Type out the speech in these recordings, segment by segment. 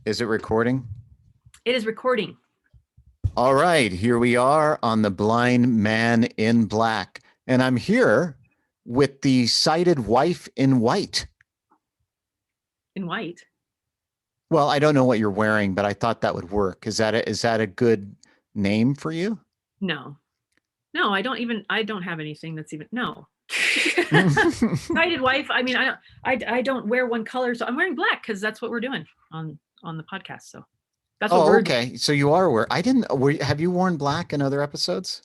Is it recording? It is recording. All right, here we are on The Blind Man in Black. And I'm here with the sighted wife in white. In white? Well, I don't know what you're wearing, but I thought that would work. Is that a good name for you? No, I don't have anything that's even, no. Sighted wife. I mean, I don't wear one color, so I'm wearing black because that's what we're doing on the podcast. So that's what we're doing. Okay. So you are have you worn black in other episodes?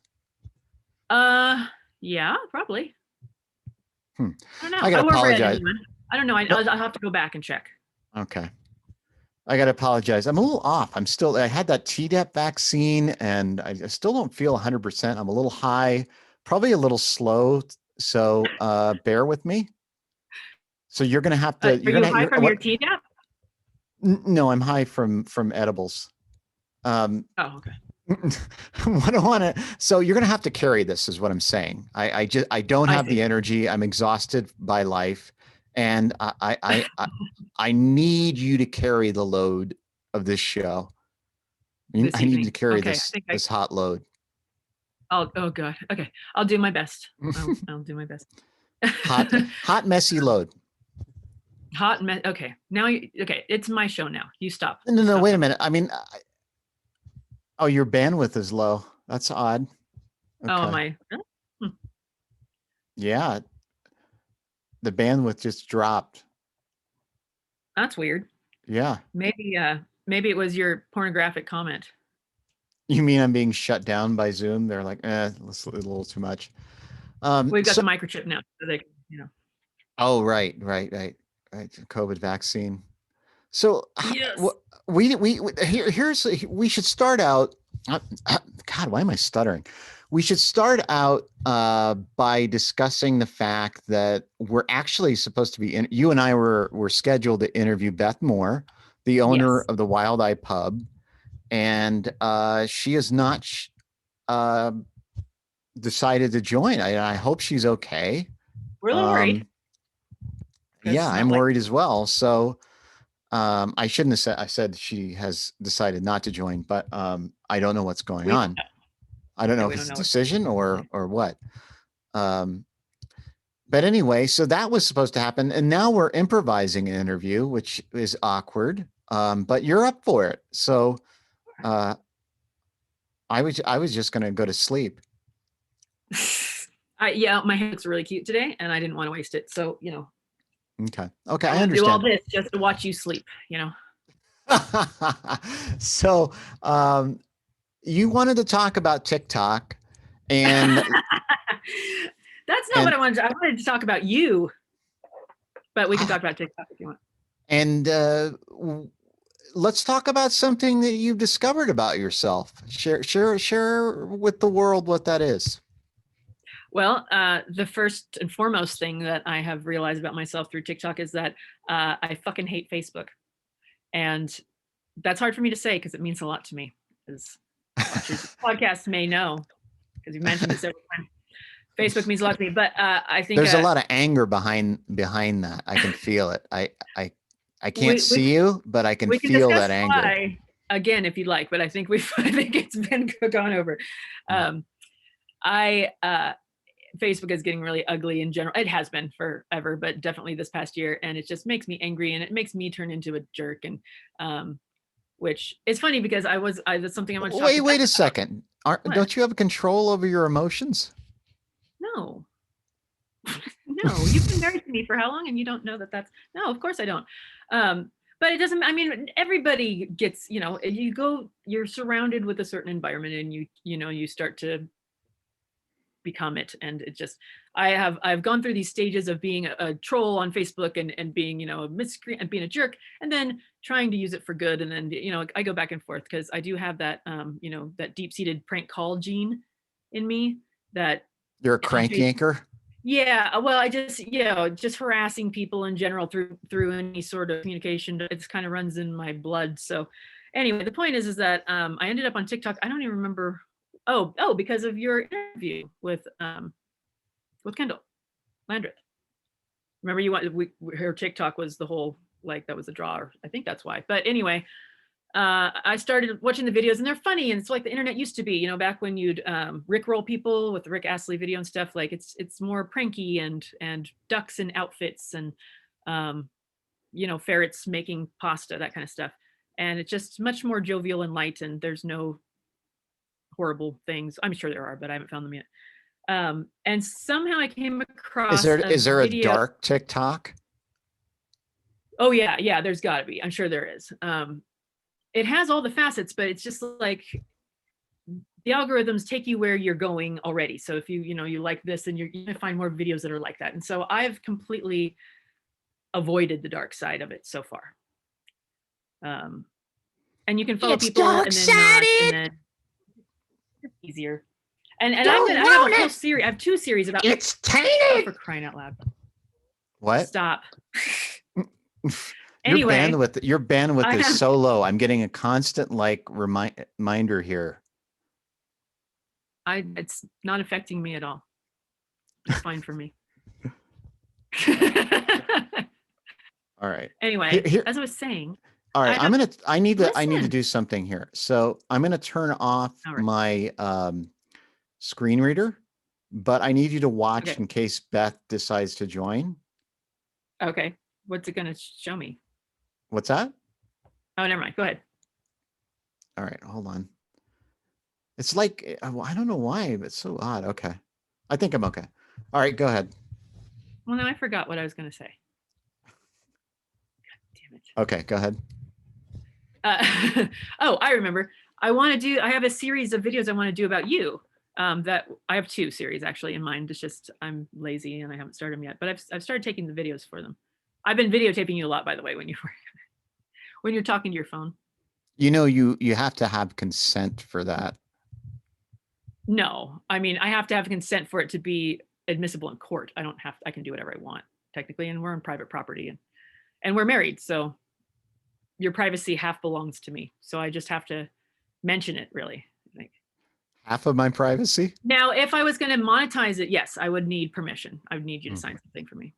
Yeah, probably. I don't know. I gotta apologize. I don't know. I'll have to go back and check. Okay. I got to apologize. I'm a little off. I had that Tdap vaccine and I still don't feel 100%. I'm a little high, probably a little slow. So bear with me. So you're going to have to, are you high from your Tdap? No, I'm high from edibles. Oh, okay. What I want to, so you're going to have to carry this is what I'm saying. I don't have the energy. I'm exhausted by life. And I need you to carry the load of this show. I need to carry this hot load. Oh God. Okay. I'll do my best. I'll do my best. hot, messy load. Okay. Now, okay. It's my show now. You stop. No, wait a minute. I mean, your bandwidth is low. That's odd. Okay. Oh, my. Yeah. The bandwidth just dropped. That's weird. Yeah. Maybe it was your pornographic comment. You mean I'm being shut down by Zoom? They're like, that's a little too much. We've got the microchip now, so they, Oh, right. COVID vaccine. So yes. we should start out. God, why am I stuttering? We should start out by discussing the fact that we're actually supposed to be you and I were scheduled to interview Beth Moore, the owner of the Wild Eye Pub, and she has not decided to join. I hope she's okay. Really worried. Yeah, I'm worried as well. So I shouldn't have said. I said she has decided not to join, but I don't know what's going on. I don't know if it's a decision or what. But anyway, so that was supposed to happen, and now we're improvising an interview, which is awkward. But you're up for it, so I was just going to go to sleep. Yeah, my hair looks really cute today, and I didn't want to waste it. So Okay, I understand. Do all this just to watch you sleep, So, you wanted to talk about TikTok, and that's not what I wanted. I wanted to talk about you, but we can talk about TikTok if you want. And let's talk about something that you've discovered about yourself. Share with the world what that is. Well, the first and foremost thing that I have realized about myself through TikTok is that I fucking hate Facebook. And that's hard for me to say because it means a lot to me, as podcasts may know, because you mentioned this every time. Facebook means a lot to me, but I think there's a lot of anger behind that. I can feel it. I can't see you, but I can feel that anger. Why, again, if you'd like, but I think it's been gone over. Facebook is getting really ugly in general. It has been forever, but definitely this past year. And it just makes me angry and it makes me turn into a jerk. And which is funny because that's something I want to talk about. Wait a second. Don't you have control over your emotions? No. No, you've been married to me for how long? And you don't know that's, no, of course I don't. But it doesn't, I mean, everybody gets, you're surrounded with a certain environment and you start to become it. And it just, I've gone through these stages of being a troll on Facebook and being, a miscreant and being a jerk, and then trying to use it for good. And then, I go back and forth because I do have that, that deep-seated prank call gene in me that. You're a crank yanker? Yeah. Well, I just, just harassing people in general through any sort of communication. It just kind of runs in my blood. So anyway, the point is that I ended up on TikTok. I don't even remember. Oh, because of your interview with Kendall Landreth. Remember her TikTok was the whole, like, that was a draw. I think that's why. But anyway, I started watching the videos, and they're funny, and it's like the internet used to be, you know, back when you'd Rickroll people with the Rick Astley video and stuff. Like it's more pranky and ducks in outfits and you know, ferrets making pasta, that kind of stuff. And it's just much more jovial and light, and there's no horrible things. I'm sure there are, but I haven't found them yet. And somehow I came across Is there a video. dark TikTok? Oh yeah, yeah, there's got to be. I'm sure there is. It has all the facets, but it's just like the algorithms take you where you're going already. So if you know, you like this, and you're going to find more videos that are like that. And so I've completely avoided the dark side of it so far. And you can follow people and then not, and then it's easier. And I have a whole series. I have 2 series about it's tainted, for crying out loud. What? Stop. Anyway, your bandwidth is so low. I'm getting a constant like reminder here. It's not affecting me at all. It's fine for me. All right. Anyway, as I was saying. All right, I need to do something here. So I'm gonna turn off my screen reader, but I need you to watch in case Beth decides to join. Okay. What's it gonna show me? What's that? Oh, never mind. Go ahead. All right, hold on. It's like, I don't know why, but it's so odd. Okay. I think I'm okay. All right, go ahead. Well, no, I forgot what I was going to say. God damn it. Okay, go ahead. Oh, I remember. I have a series of videos I want to do about you. That I have 2 series actually in mind. It's just I'm lazy and I haven't started them yet, but I've started taking the videos for them. I've been videotaping you a lot, by the way, when you're talking to your phone. You know, you have to have consent for that. No, I mean, I have to have consent for it to be admissible in court. I can do whatever I want technically, and we're on private property and we're married. So your privacy half belongs to me. So I just have to mention it, really. Like half of my privacy. Now, if I was going to monetize it, yes, I would need permission. I would need you to sign something for me.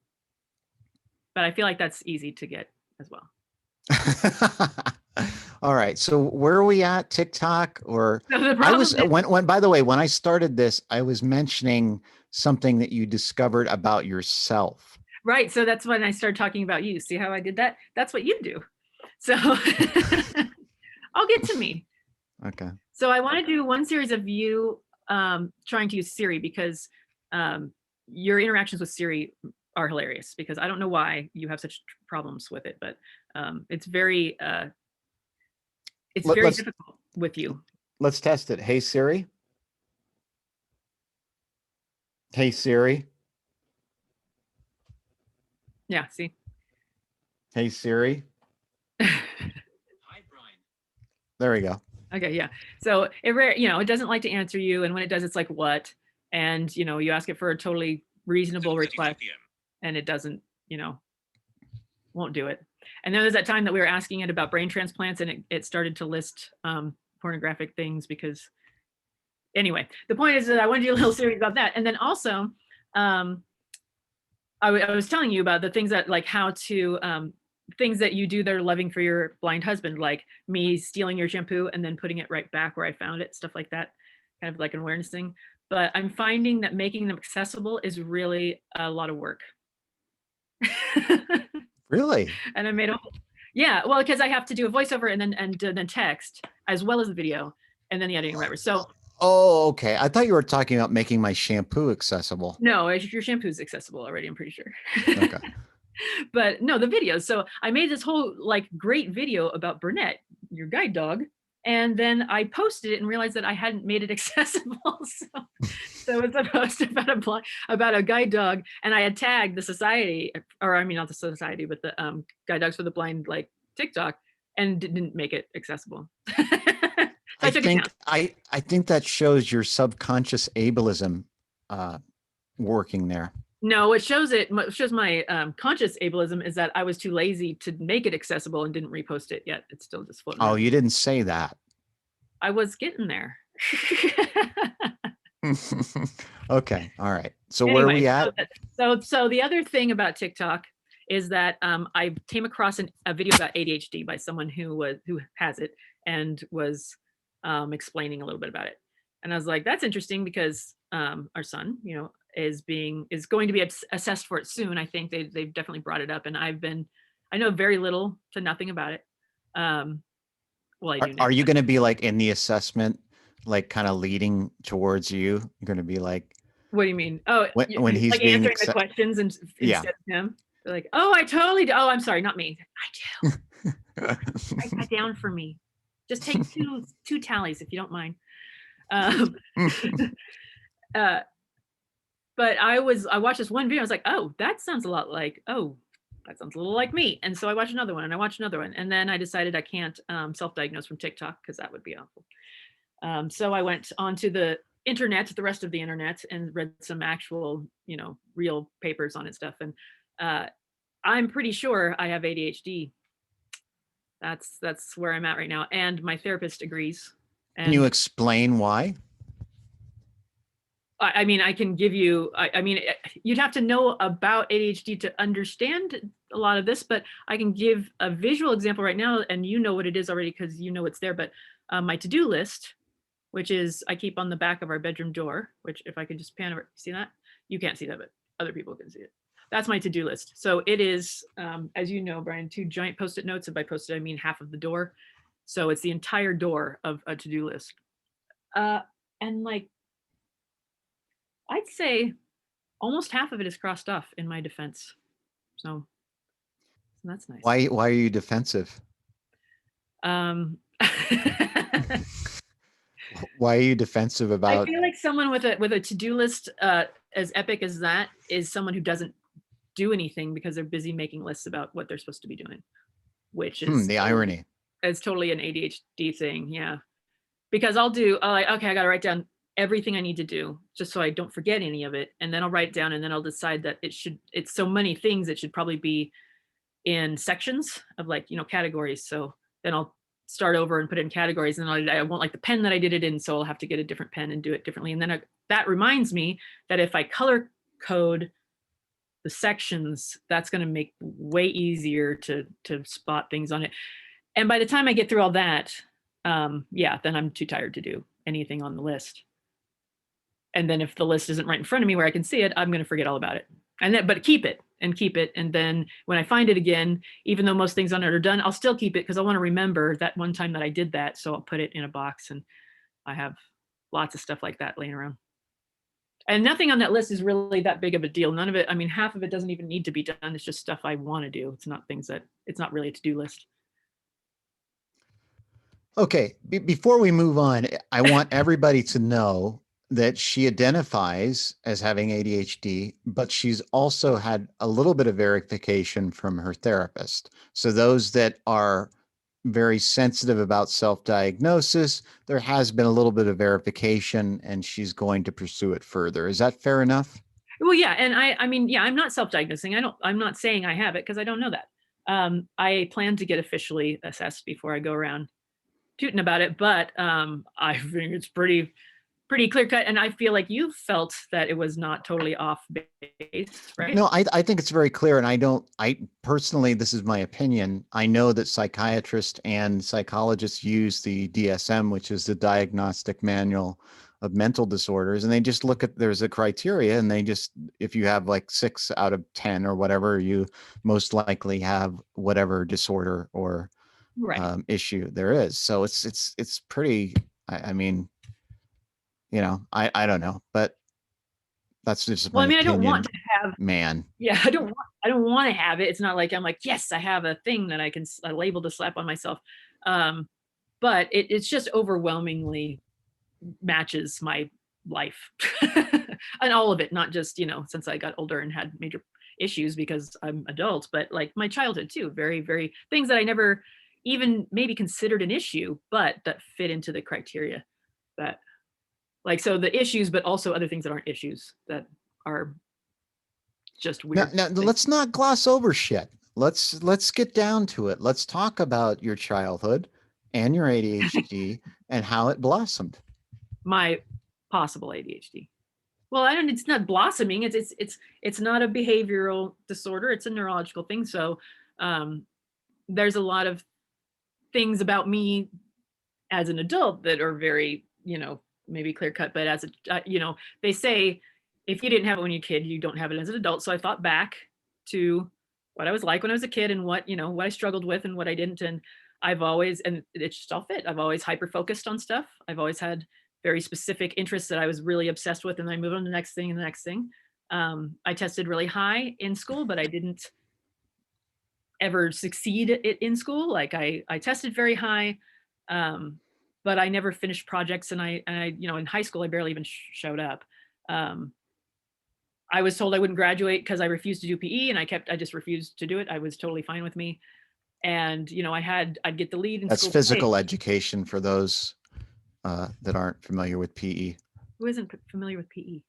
But I feel like that's easy to get as well. All right. So where are we at? TikTok or so by the way, when I started this, I was mentioning something that you discovered about yourself. Right. So that's when I started talking about you. See how I did that? That's what you do. So I'll get to me. Okay. So I want to do one series of you trying to use Siri because your interactions with Siri are hilarious because I don't know why you have such problems with it, but it's very difficult with you. Let's test it. Hey, Siri. Hey, Siri. Yeah, see? Hey, Siri. Hi, Brian. There we go. Okay, yeah. So it doesn't like to answer you, and when it does, it's like, what? And you ask it for a totally reasonable request, and it doesn't, won't do it. And then there's that time that we were asking it about brain transplants, and it started to list pornographic things because, anyway, the point is that I wanted to do a little series about that. And then also, I was telling you about the things that, like, how to, things that you do that are loving for your blind husband, like me stealing your shampoo and then putting it right back where I found it, stuff like that, kind of like an awareness thing. But I'm finding that making them accessible is really a lot of work. Really? And I made well, because I have to do a voiceover and then text as well as the video and then the editing, whatever. So. Oh, okay. I thought you were talking about making my shampoo accessible. No, your shampoo's accessible already, I'm pretty sure. Okay. But no, the videos. So I made this whole like great video about Burnett, your guide dog. And then I posted it and realized that I hadn't made it accessible. So it's a post about a guide dog. And I had tagged the society, or I mean, not the society, but the Guide Dogs for the Blind, like TikTok, and didn't make it accessible. I think that shows your subconscious ableism working there. No, it shows my conscious ableism is that I was too lazy to make it accessible and didn't repost it yet. It's still just floating. Oh, you didn't say that. I was getting there. Okay. All right. So anyway, where are we at? So the other thing about TikTok is that I came across a video about ADHD by someone who has it and was explaining a little bit about it. And I was like, that's interesting because our son, is going to be assessed for it soon. I think they've definitely brought it up, and I know very little to nothing about it. Well, I do now. Are you going to be like in the assessment, like kind of leading towards you? You're going to be like, What do you mean? Oh, when he's like being answering the questions and yeah. instead of him? They're like, "Oh, I totally do." Oh, I'm sorry, not me. I do. Write that down for me. Just take two tallies if you don't mind. Um, uh, but I watched this one video. I was like, "Oh, that sounds a lot like that sounds a little like me." And so I watched another one, and I watched another one, and then I decided I can't self-diagnose from TikTok because that would be awful. So I went onto the internet, the rest of the internet, and read some actual, real papers on it stuff. And I'm pretty sure I have ADHD. That's where I'm at right now, and my therapist agrees. And Can you explain why? I mean, I can give you. I mean, you'd have to know about ADHD to understand a lot of this, but I can give a visual example right now, and you know what it is already because you know it's there. But my to-do list, which is I keep on the back of our bedroom door, which if I could just pan over, see that? You can't see that, but other people can see it. That's my to-do list. So it is, as you know, Brian, 2 giant Post-it notes. And by Post-it, I mean half of the door. So it's the entire door of a to-do list. And like, I'd say almost half of it is crossed off in my defense. So that's nice. Why are you defensive? Why are you defensive about? I feel like someone with a to-do list as epic as that is someone who doesn't do anything because they're busy making lists about what they're supposed to be doing, which is the irony. It's totally an ADHD thing. Yeah. Because okay, I got to write down everything I need to do just so I don't forget any of it. And then I'll write it down and then I'll decide that it's so many things. It should probably be in sections of categories. So then I'll start over and put it in categories, and I won't like the pen that I did it in. So I'll have to get a different pen and do it differently. And then that reminds me that if I color code the sections, that's going to make way easier to spot things on it. And by the time I get through all that, then I'm too tired to do anything on the list. And then if the list isn't right in front of me where I can see it, I'm going to forget all about it. But keep it. And then when I find it again, even though most things on it are done, I'll still keep it because I want to remember that one time that I did that. So I'll put it in a box, and I have lots of stuff like that laying around. And nothing on that list is really that big of a deal. None of it, I mean, half of it doesn't even need to be done. It's just stuff I want to do. It's not really a to-do list. Okay, before we move on, I want everybody to know that she identifies as having ADHD, but she's also had a little bit of verification from her therapist. So those that are very sensitive about self-diagnosis, there has been a little bit of verification, and she's going to pursue it further. Is that fair enough? Well, yeah. And I mean, yeah, I'm not self-diagnosing. I'm not saying I have it because I don't know that. I plan to get officially assessed before I go around tooting about it, but I think it's pretty clear cut. And I feel like you felt that it was not totally off base, right? No, I think it's very clear. And I personally, this is my opinion. I know that psychiatrists and psychologists use the DSM, which is the Diagnostic Manual of Mental Disorders. And they just look at, there's a criteria, and if you have like 6 out of 10 or whatever, you most likely have whatever disorder or issue there is. So it's pretty, I mean, I don't know, but that's just my opinion. I don't want to have, man. Yeah, I don't want to have it. It's not like I'm like, yes, I have a thing that I can label to slap on myself. But it's just overwhelmingly matches my life and all of it, not just, since I got older and had major issues because I'm adult, but like my childhood too, very, very things that I never even maybe considered an issue, but that fit into the criteria that so the issues, but also other things that aren't issues that are just weird. Now let's not gloss over shit. Let's get down to it. Let's talk about your childhood and your ADHD and how it blossomed. My possible ADHD. Well, I don't. It's not blossoming. It's not a behavioral disorder. It's a neurological thing. So there's a lot of things about me as an adult that are very, maybe clear cut. But as a, they say if you didn't have it when you're a kid, you don't have it as an adult. So I thought back to what I was like when I was a kid and what I struggled with and what I didn't. And I've always, and it's just all fit. I've always hyper focused on stuff. I've always had very specific interests that I was really obsessed with, and I moved on to the next thing and the next thing. I tested really high in school, but I didn't ever succeed in school. Like I tested very high, but I never finished projects, and I in high school I barely even showed up. I was told I wouldn't graduate because I refused to do PE, and I just refused to do it. I was totally fine with me. And I'd get the lead in That's school. physical education for those that aren't familiar with PE. Who isn't familiar with PE?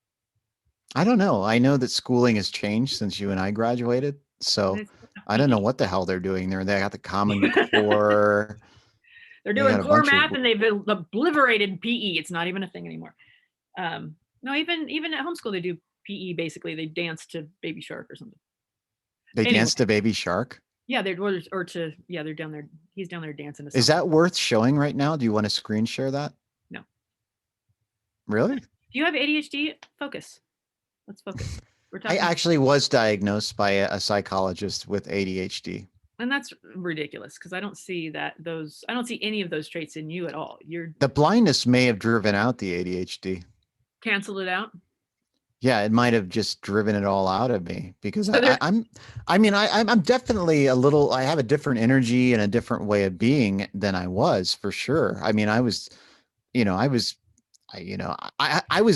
I don't know. I know that schooling has changed since you and I graduated. So I don't know what the hell they're doing there. They got the Common Core. They're doing core math, and they've obliterated PE. It's not even a thing anymore. No, even at homeschool they do PE. Basically, they dance to Baby Shark or something. They dance to Baby Shark? Yeah, they're down there. He's down there dancing. Is that worth showing right now? Do you want to screen share that? No. Really? Do you have ADHD? Focus. Let's focus. I actually was diagnosed by a psychologist with ADHD. And that's ridiculous because I don't see any of those traits in you at all. The blindness may have driven out the ADHD. Canceled it out? Yeah, it might have just driven it all out of me because I'm definitely I have a different energy and a different way of being than I was, for sure. I mean, I was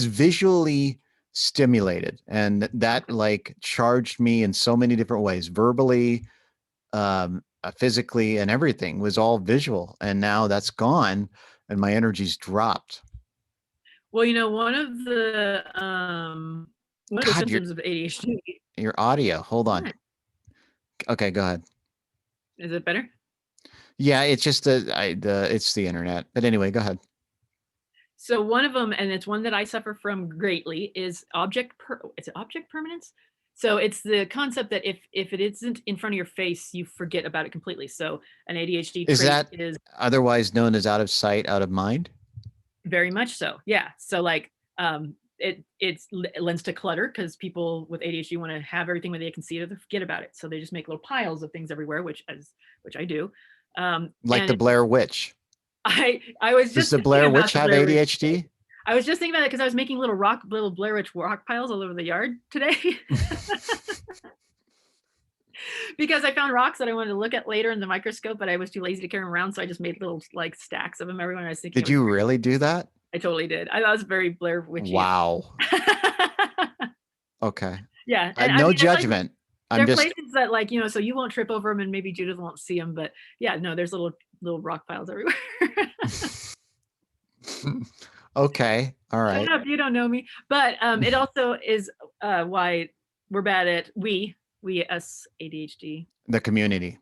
visually stimulated, and that like charged me in so many different ways, verbally, physically, and everything was all visual. And now that's gone and my energy's dropped. Well, one of the symptoms of ADHD. Your audio. Hold on. Okay, go ahead. Is it better? Yeah, it's just it's the internet. But anyway, go ahead. So one of them, and it's one that I suffer from greatly, is object permanence. So it's the concept that if it isn't in front of your face, you forget about it completely. So an ADHD trait is otherwise known as out of sight, out of mind. Very much so. Yeah. So like it lends to clutter because people with ADHD want to have everything where they can see it or forget about it. So they just make little piles of things everywhere, which I do. Like the Blair Witch. I was just. Does the Blair Witch have ADHD? I was just thinking about it because I was making little Blair Witch rock piles all over the yard today. Because I found rocks that I wanted to look at later in the microscope, but I was too lazy to carry them around. So I just made little like stacks of them everywhere. I was thinking. Did you really do that? I totally did. I thought it was very Blair Witchy. Wow. Okay. Yeah. No judgment. There are places that like, so you won't trip over them and maybe Judith won't see them, but yeah, no, there's little rock piles everywhere. Okay. All right. Shut up, you don't know me. But it also is why we're bad at us ADHD. The community.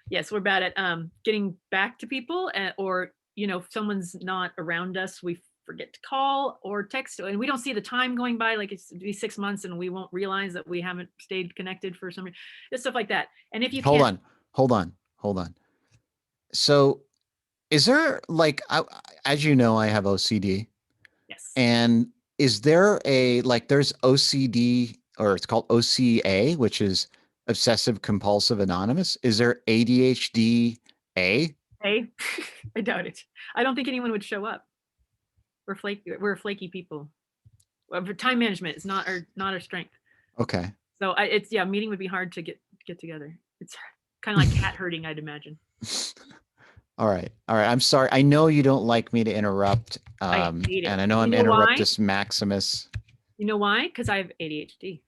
Yes, we're bad at getting back to people, or if someone's not around us, we forget to call or text, and we don't see the time going by. Like it's be 6 months, and we won't realize that we haven't stayed connected for some reason. Just stuff like that. And if you hold on. So, is there like, as you know, I have OCD. Yes. And is there there's OCD, or it's called OCA, which is Obsessive Compulsive Anonymous. Is there ADHD A? I doubt it. I don't think anyone would show up. We're flaky people. Time management is not our strength. Okay. So meeting would be hard to get together. It's kind of like cat herding, I'd imagine. All right. I'm sorry. I know you don't like me to interrupt. I hate it. And I know I'm Interruptus Maximus. You know why? Because I have ADHD.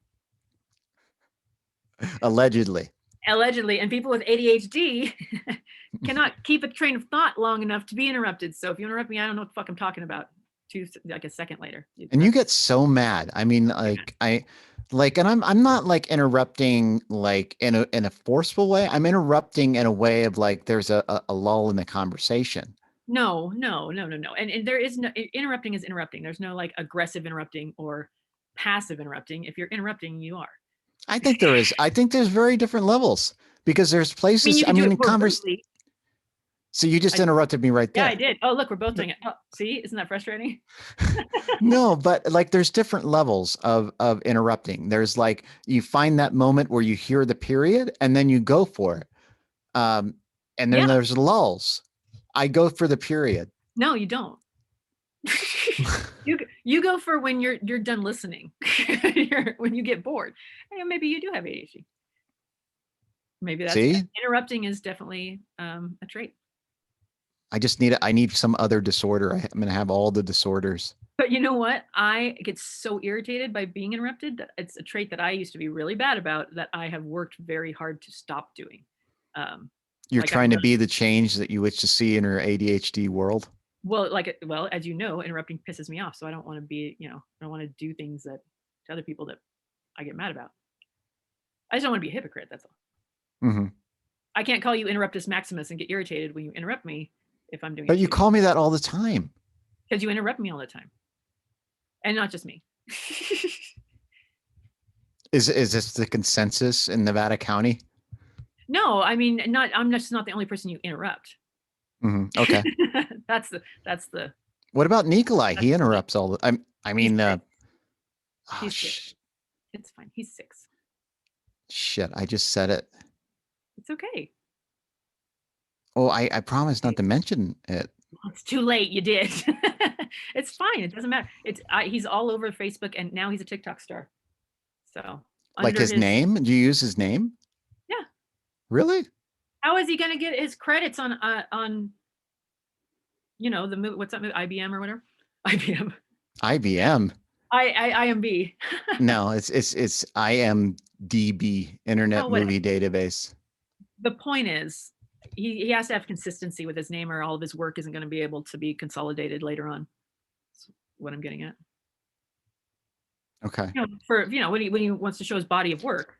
Allegedly. And people with ADHD cannot keep a train of thought long enough to be interrupted. So if you interrupt me, I don't know what the fuck I'm talking about. Like a second later. And you get so mad. I mean, and I'm not like interrupting like in a forceful way. I'm interrupting in a way of like there's a lull in the conversation. No. And there is no interrupting is interrupting. There's no like aggressive interrupting or passive interrupting. If you're interrupting, you are. I think there is. I think there's very different levels because there's I mean, places. you I can do mean, it in converse. verbally. So you just I, interrupted me right yeah, I there. did. Oh, look, we're both doing it. Oh, see, isn't that frustrating? No, but like there's different levels of interrupting. There's like you find that moment where you hear the period and then you go for it. And then Yeah. there's lulls. I go for the period. No, you don't. you go for when you're done listening. When you get bored. Maybe you do have ADHD. Maybe that's See, interrupting is definitely a trait. I need some other disorder. I'm going to have all the disorders. But you know what? I get so irritated by being interrupted that it's a trait that I used to be really bad about that I have worked very hard to stop doing. You're Like trying to be the change that you wish to see in your ADHD world. well, as you know, interrupting pisses me off. So I don't want to be, I don't want to do things that to other people that I get mad about. I just don't want to be a hypocrite. That's all. Mm-hmm. I can't call you Interruptus Maximus and get irritated when you interrupt me if I'm doing. But you call me that all the time. Because you interrupt me all the time, and not just me. Is this the consensus in Nevada County? No, I mean, I'm just not the only person you interrupt. Mm-hmm. Okay. that's the. What about Nikolai? He interrupts all the. I mean, it's fine. He's 6. Shit! I just said it. It's okay. Oh, I promised not to mention it. Well, it's too late. You did. It's fine. It doesn't matter. He's all over Facebook, and now he's a TikTok star. So, like his name? Do you use his name? Yeah. Really? How is he going to get his credits on the movie? What's that movie? IBM or whatever. IBM. IBM. IMB. No, it's IMDb, Internet Movie Database. The point is, he has to have consistency with his name, or all of his work isn't going to be able to be consolidated later on. That's what I'm getting at. Okay. When he wants to show his body of work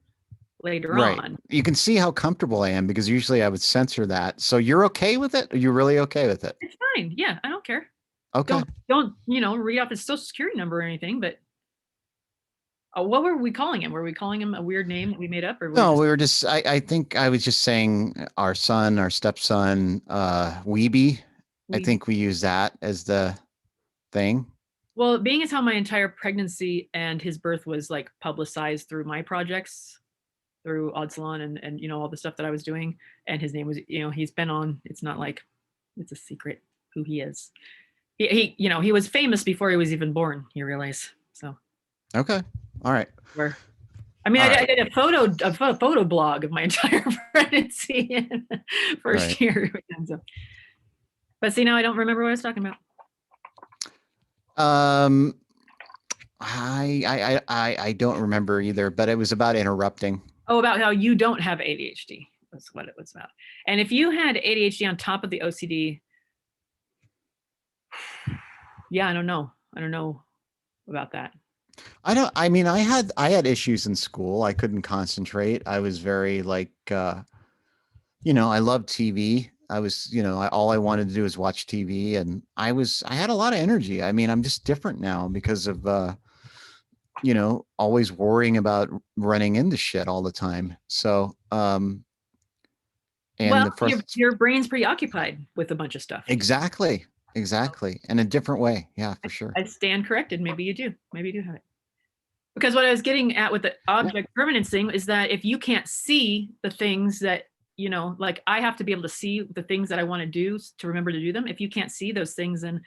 later on. You can see how comfortable I am because usually I would censor that. So you're okay with it? Are you really okay with it? It's fine. Yeah, I don't care. Okay. Don't read off his social security number or anything, but what were we calling him? Were we calling him a weird name that we made up? Or no, we were just, I think I was just saying our stepson, Weeby. I think we use that as the thing. Well, being as how my entire pregnancy and his birth was like publicized through my projects, through Odd Salon and all the stuff that I was doing, and his name was, he's been on, it's not like it's a secret who he is. He was famous before he was even born, you realize. So okay. All right. I did a photo blog of my entire pregnancy and first year. But see, now I don't remember what I was talking about. I don't remember either, but it was about interrupting. Oh, about how you don't have ADHD. That's what it was about. And if you had ADHD on top of the OCD, yeah, I don't know about that. I had issues in school. I couldn't concentrate. I was very I loved TV. I was, all I wanted to do was watch TV, and I had a lot of energy. I mean, I'm just different now because of, always worrying about running into shit all the time. So, your brain's preoccupied with a bunch of stuff. Exactly. In a different way. Yeah, for sure. I stand corrected. Maybe you do have it. Because what I was getting at with the object permanence thing is that if you can't see the things that, like I have to be able to see the things that I want to do to remember to do them. If you can't see those things, then,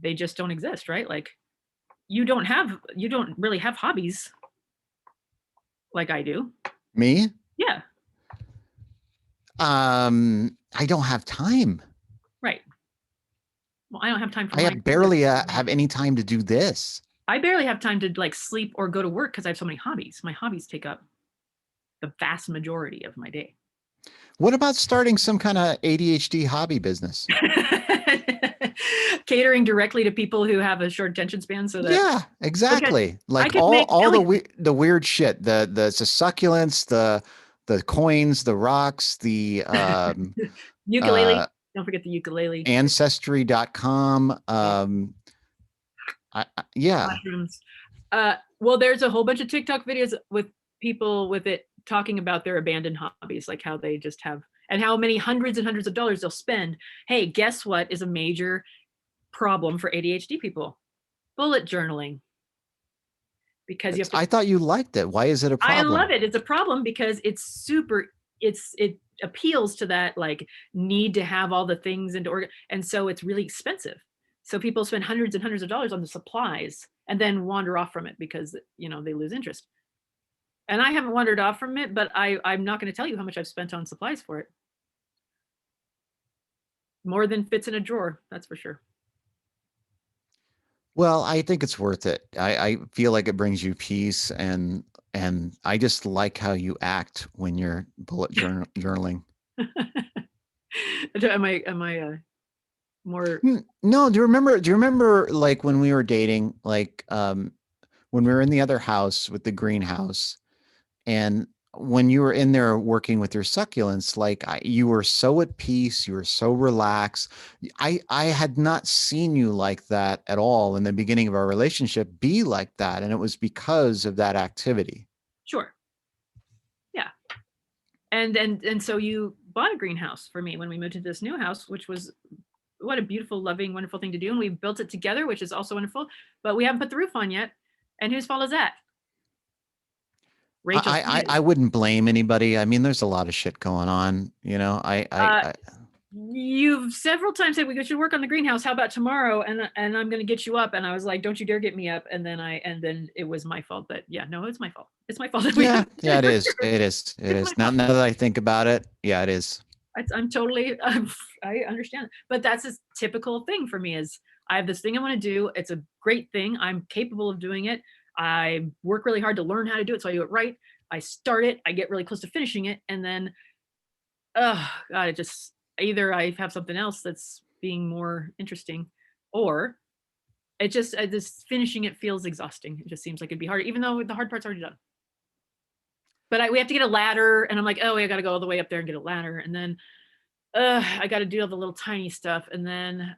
they just don't exist, right? Like you don't really have hobbies like I do. Me? Yeah. I don't have time. Right. Well, I don't have time for I barely have any time to do this. I barely have time to like sleep or go to work because I have so many hobbies. My hobbies take up the vast majority of my day. What about starting some kind of ADHD hobby business? Catering directly to people who have a short attention span, so that yeah, exactly. Like all the weird shit, the succulents, the coins, the rocks, the ukulele. Don't forget the ukulele. Ancestry.com. Yeah. mushrooms. Well, there's a whole bunch of TikTok videos with people with it talking about their abandoned hobbies, like how they just have, and how many hundreds and hundreds of dollars they'll spend. Hey, guess what is a major problem for ADHD people? Bullet journaling. Because you have to, I thought you liked it. Why is it a I problem? love it. It's a problem because it's super, it appeals to that like need to have all the things into order. And so it's really expensive. So people spend hundreds and hundreds of dollars on the supplies and then wander off from it because, you know, they lose interest. And I haven't wandered off from it, but I'm not going to tell you how much I've spent on supplies for it. More than fits in a drawer, that's for sure. Well, I think it's worth it. I feel like it brings you peace, and I just like how you act when you're journaling. Am I more? No, do you remember like when we were dating, like when we were in the other house with the greenhouse, and when you were in there working with your succulents, like you were so at peace, you were so relaxed. I had not seen you like that at all in the beginning of our relationship, be like that, and it was because of that activity. Sure. Yeah. And so you bought a greenhouse for me when we moved to this new house, which was what a beautiful, loving, wonderful thing to do. And we built it together, which is also wonderful. But we haven't put the roof on yet. And whose fault is that? Rachel I wouldn't blame anybody. I mean, there's a lot of shit going on, you know. You've several times said we should work on the greenhouse. How about tomorrow? And I'm going to get you up. And I was like, don't you dare get me up. And then it was my fault. But yeah, no, it's my fault. It's my fault. Yeah, yeah, it is. It is. It is. Now that I think about it, yeah, it is. I'm totally, I understand. But that's a typical thing for me is I have this thing I want to do. It's a great thing. I'm capable of doing it. I work really hard to learn how to do it. So I do it right. I start it. I get really close to finishing it. And then, oh God, it just, either I have something else that's being more interesting or it just, this finishing it feels exhausting. It just seems like it'd be hard, even though the hard part's already done. But we have to get a ladder and I'm like, oh, I got to go all the way up there and get a ladder. And then I got to do all the little tiny stuff. And then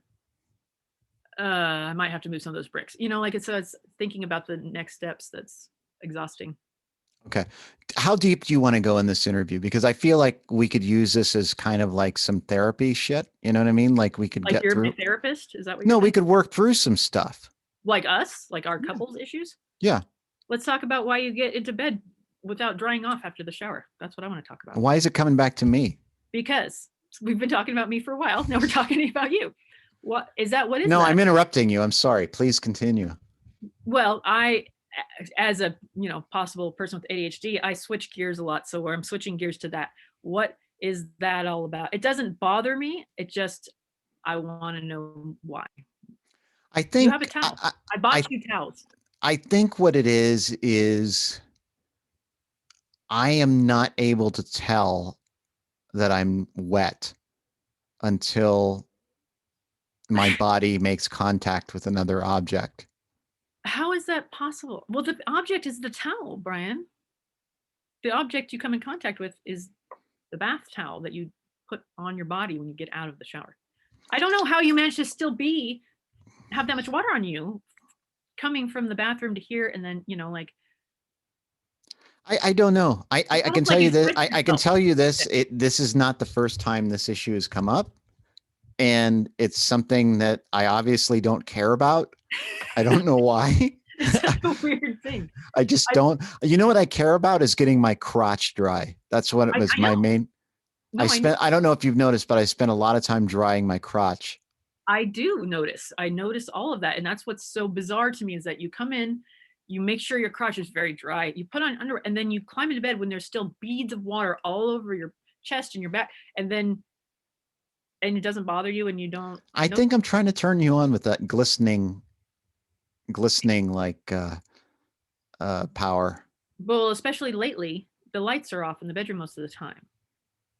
I might have to move some of those bricks, you know, like it's thinking about the next steps. That's exhausting. Okay. How deep do you want to go in this interview? Because I feel like we could use this as kind of like some therapy shit. You know what I mean? Like we could like get you're through. my therapist. Is that what No, you're we saying? could work through some stuff. Like us, like our couples issues. Yeah. Let's talk about why you get into bed without drying off after the shower. That's what I want to talk about. Why is it coming back to me? Because we've been talking about me for a while. Now we're talking about you. What is that? What is No, that? I'm interrupting you. I'm sorry. Please continue. Well, as a, you know, possible person with ADHD, I switch gears a lot. So where I'm switching gears to that, what is that all about? It doesn't bother me. It just, I want to know why. I You think have a towel. I bought you towels. I think what it is I am not able to tell that I'm wet until my body makes contact with another object. How is that possible? Well, the object is the towel, Brian. The object you come in contact with is the bath towel that you put on your body when you get out of the shower. I don't know how you managed to still have that much water on you coming from the bathroom to here and then, you know, like I don't know. I can tell you that I can tell you this. This is not the first time this issue has come up. And it's something that I obviously don't care about. I don't know why. It's such a weird thing. I just don't. You know what I care about is getting my crotch dry. That's what it was I my know. main. No, I don't know if you've noticed, but I spent a lot of time drying my crotch. I do notice. I notice all of that. And that's what's so bizarre to me is that you come in, you make sure your crotch is very dry, you put on underwear, and then you climb into bed when there's still beads of water all over your chest and your back. And it doesn't bother you and you don't. I think I'm trying to turn you on with that glistening like power. Well, especially lately, the lights are off in the bedroom most of the time.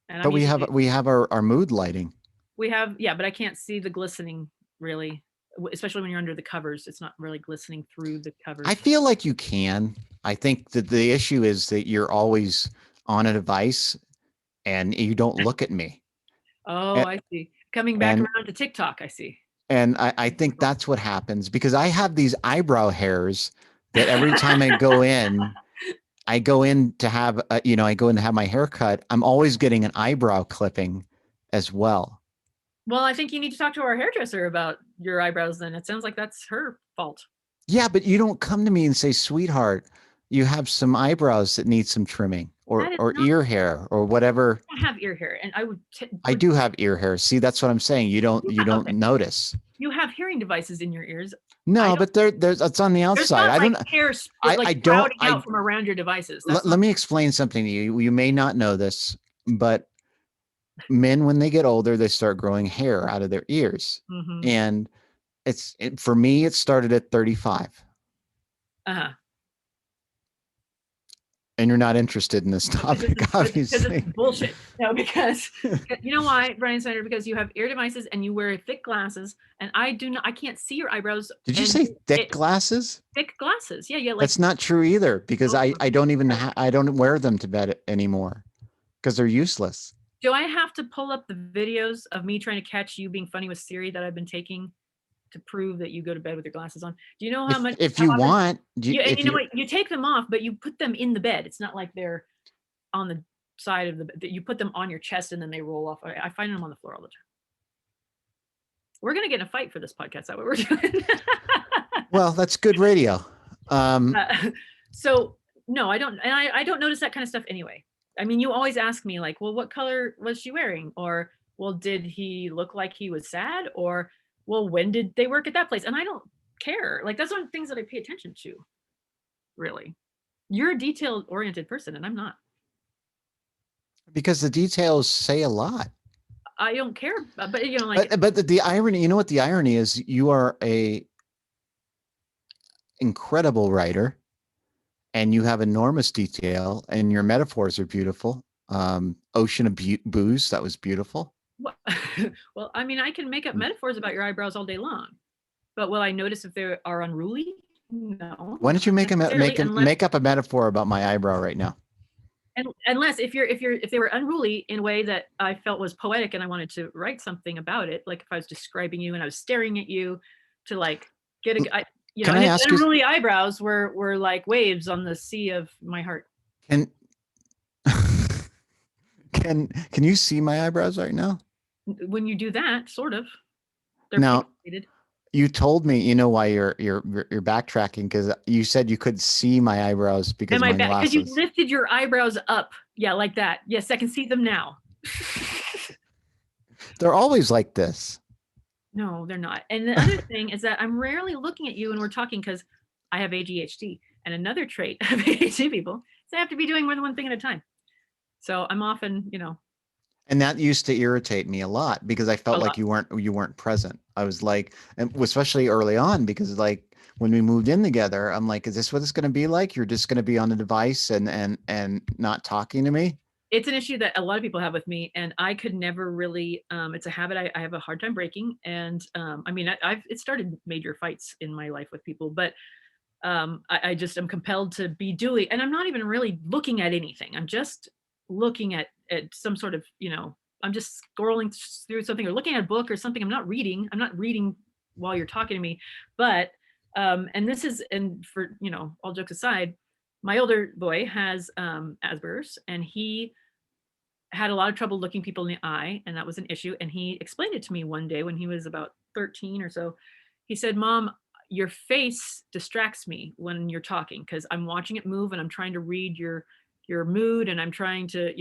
And but we have our mood lighting. We have, yeah, but I can't see the glistening really, especially when you're under the covers. It's not really glistening through the covers. I feel like you can. I think that the issue is that you're always on a device and you don't look at me. Oh, I see. Coming back around to TikTok, I see. And I think that's what happens because I have these eyebrow hairs that every time I go in to have, I go in to have my hair cut. I'm always getting an eyebrow clipping as well. Well, I think you need to talk to our hairdresser about your eyebrows then. It sounds like that's her fault. Yeah, but you don't come to me and say, sweetheart, you have some eyebrows that need some trimming That is or not, ear hair or whatever. I have ear hair, and I would I do have ear hair. See, that's what I'm saying. You don't okay. notice. You have hearing devices in your ears. I No, don't. but there's it's on the There's outside. not I like don't. hair I like don't. sprouting out from around your devices. That's Let not. me explain something to you. You may not know this, but men, when they get older, they start growing hair out of their ears, Mm-hmm. and for me, it started at 35. Uh-huh. And you're not interested in this topic, Because it's obviously. bullshit. No, because you know why, Brian Snyder? Because you have ear devices and you wear thick glasses, and I do not. I can't see your eyebrows. Did you And say thick glasses? thick glasses? Yeah, yeah. Like That's not true either because oh, I don't even I don't wear them to bed anymore because they're useless. do I have to pull up the videos of me trying to catch you being funny with Siri that I've been taking to prove that you go to bed with your glasses on? Do you know how much? If How you often, want, and if you know you what? You take them off, but you put them in the bed. It's not like they're on the side of the bed. You put them on your chest and then they roll off. I find them on the floor all the time. We're gonna get in a fight for this podcast. Is that what we're doing? well, that's good radio. So no, I don't, and I don't notice that kind of stuff anyway. I mean, you always ask me like, well, what color was she wearing? Or, well, did he look like he was sad? Or, well, when did they work at that place? And I don't care. Like, that's one of the things that I pay attention to, really. You're a detail oriented person, and I'm not. Because the details say a lot. I don't care, but you know, like, But the irony, you know what the irony is? You are a incredible writer, and you have enormous detail, and your metaphors are beautiful. Ocean of booze, that was beautiful. well, I mean, I can make up metaphors about your eyebrows all day long, but will I notice if they are unruly? No, Why don't you not necessarily, unless make up a metaphor about my eyebrow right now? and unless if they were unruly in a way that I felt was poetic and I wanted to write something about it, like if I was describing you and I was staring at you to like get Can and I his ask you? unruly eyebrows were like waves on the sea of my heart. Can can you see my eyebrows right now? When you do that, sort of, they're Now, pixelated. you told me, you know why you're backtracking because you said you could see my eyebrows because Am of I my back? Because you glasses. lifted your eyebrows up. Yeah, like that. Yes, I can see them now. They're always like this. No, they're not. And the other thing is that I'm rarely looking at you when we're talking because I have ADHD. And another trait of ADHD people is they have to be doing more than one thing at a time. So I'm often, And that used to irritate me a lot because I a felt like lot. you weren't present. I was like, and especially early on, because like when we moved in together, I'm like, is this what it's going to be like? You're just going to be on the device and not talking to me? It's an issue that a lot of people have with me, and I could never really. It's a habit I have a hard time breaking, and I mean, I've it started major fights in my life with people, but I just am compelled to be doing, and I'm not even really looking at anything. I'm just looking at some sort of, I'm just scrolling through something or looking at a book or something. I'm not reading. I'm not reading while you're talking to me, but and this is, and for all jokes aside, my older boy has Asperger's, and he had a lot of trouble looking people in the eye, and that was an issue. And he explained it to me one day when he was about 13 or so. He said, "Mom, your face distracts me when you're talking because I'm watching it move and I'm trying to read your mood, and I'm trying to,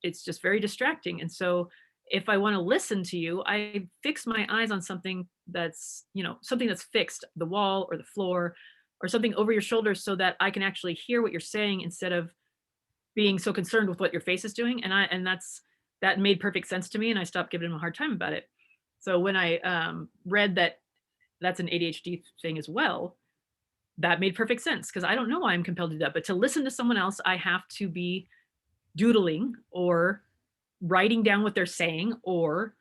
it's just very distracting. And so if I want to listen to you, I fix my eyes on something that's, something that's fixed, the wall or the floor or something over your shoulders so that I can actually hear what you're saying instead of being so concerned with what your face is doing." And that made perfect sense to me, and I stopped giving him a hard time about it. So when I read that that's an ADHD thing as well, that made perfect sense because I don't know why I'm compelled to do that. But to listen to someone else, I have to be doodling or writing down what they're saying or,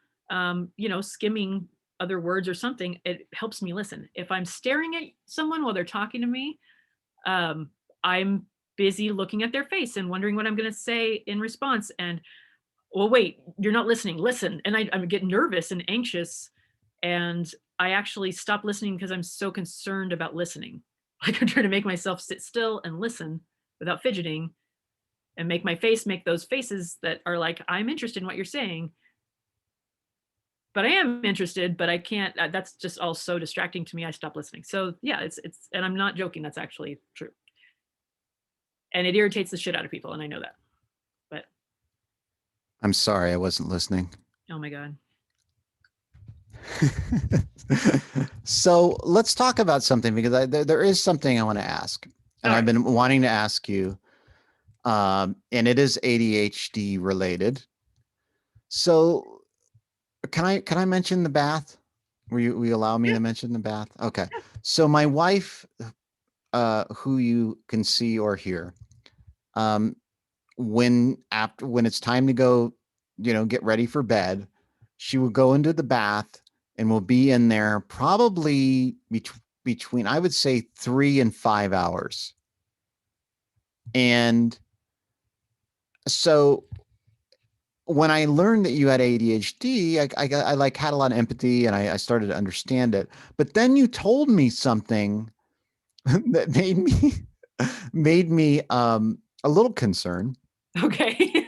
skimming other words or something. It helps me listen. If I'm staring at someone while they're talking to me, I'm busy looking at their face and wondering what I'm going to say in response. And, well, wait, you're not listening. Listen. And I get nervous and anxious, and I actually stop listening because I'm so concerned about listening. Like I'm trying to make myself sit still and listen without fidgeting and make my face make those faces that are like, I'm interested in what you're saying, but I am interested, but I can't. That's just all so distracting to me. I stop listening. So yeah, and I'm not joking. That's actually true. And it irritates the shit out of people. And I know that, but I'm sorry, I wasn't listening. oh my God. So let's talk about something because there is something I want to ask, and All I've right. been wanting to ask you, and it is ADHD related. So can I mention the bath? Will you allow me Yeah. to mention the bath? Okay. So my wife, who you can see or hear, um, when it's time to go, get ready for bed, she will go into the bath and will be in there probably between, I would say, 3 and 5 hours. And so when I learned that you had ADHD, I like had a lot of empathy and I started to understand it. But then you told me something that made me a little concerned, Okay.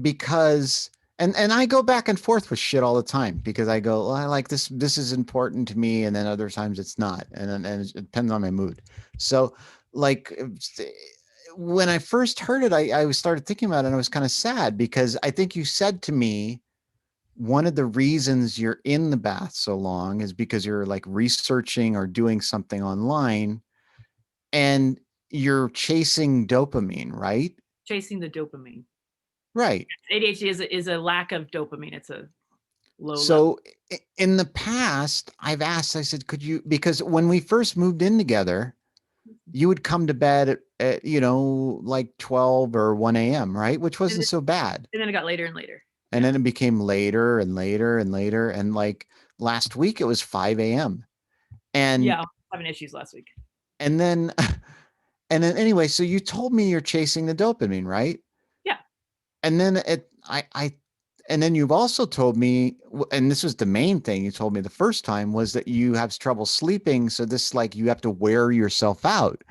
because and I go back and forth with shit all the time because I go, well, I like this is important to me, and then other times it's not, and it depends on my mood. So like when I first heard it, I started thinking about it, and I was kind of sad because I think you said to me one of the reasons you're in the bath so long is because you're like researching or doing something online, and you're chasing dopamine, right? Chasing the dopamine. Right. ADHD is a lack of dopamine. It's a low level. So in the past, I've asked, I said, could you, because when we first moved in together, you would come to bed at like 12 or 1 a.m., right? Which And wasn't then, so bad. and then it got later and later. And Yeah. then it became later and later and later. And like last week, it was 5 a.m. Yeah. And, I was having issues last week. and then, and then anyway, so you told me you're chasing the dopamine, right? Yeah. And then and then you've also told me, and this was the main thing you told me the first time, was that you have trouble sleeping. So this, like, you have to wear yourself out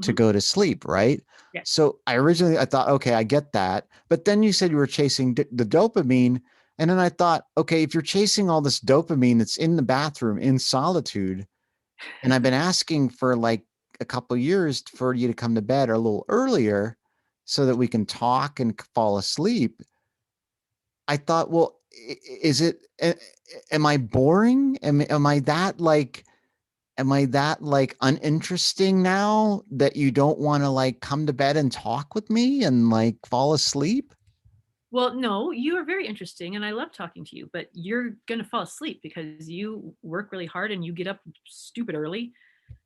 to Hmm. go to sleep, right? Yeah. So I thought, okay, I get that. But then you said you were chasing the dopamine. And then I thought, okay, if you're chasing all this dopamine that's in the bathroom in solitude, and I've been asking for like a couple of years for you to come to bed a little earlier so that we can talk and fall asleep. I thought, well, is it, am I boring? Am I that like uninteresting now that you don't want to like come to bed and talk with me and like fall asleep? Well, no, you are very interesting and I love talking to you, but you're going to fall asleep because you work really hard and you get up stupid early.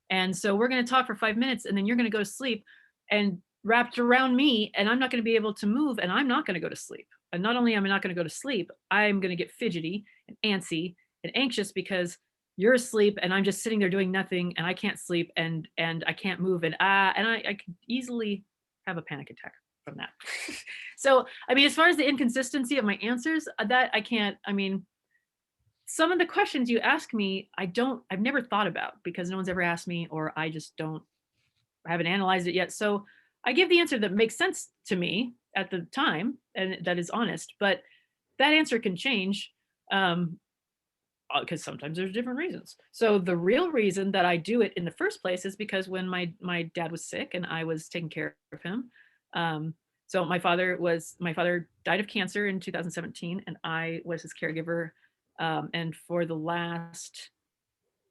And so we're going to talk for 5 minutes and then you're going to go to sleep and wrapped around me, and I'm not going to be able to move and I'm not going to go to sleep. And not only am I not going to go to sleep, I'm going to get fidgety and antsy and anxious because you're asleep and I'm just sitting there doing nothing and I can't sleep and I can't move and I could easily have a panic attack from that. So, I mean, as far as the inconsistency of my answers, that I can't, I mean, some of the questions you ask me, I've never thought about because no one's ever asked me, or I just don't, I haven't analyzed it yet. So I give the answer that makes sense to me at the time and that is honest, but that answer can change. Because sometimes there's different reasons. So the real reason that I do it in the first place is because when my dad was sick and I was taking care of him, um, so my father died of cancer in 2017, and I was his caregiver. And for the last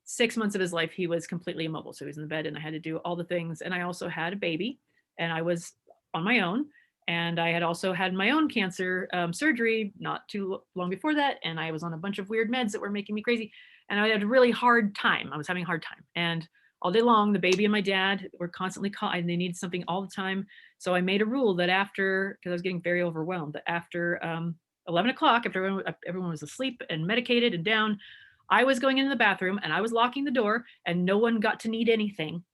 6 months of his life, he was completely immobile. So he was in the bed, and I had to do all the things. And I also had a baby, and I was on my own. And I had also had my own cancer surgery not too long before that. And I was on a bunch of weird meds that were making me crazy. And I had a really hard time. I was having a hard time. And all day long, the baby and my dad were constantly calling. They needed something all the time. So I made a rule that after, because I was getting very overwhelmed, that after 11 o'clock, after everyone was asleep and medicated and down, I was going into the bathroom and I was locking the door, and no one got to need anything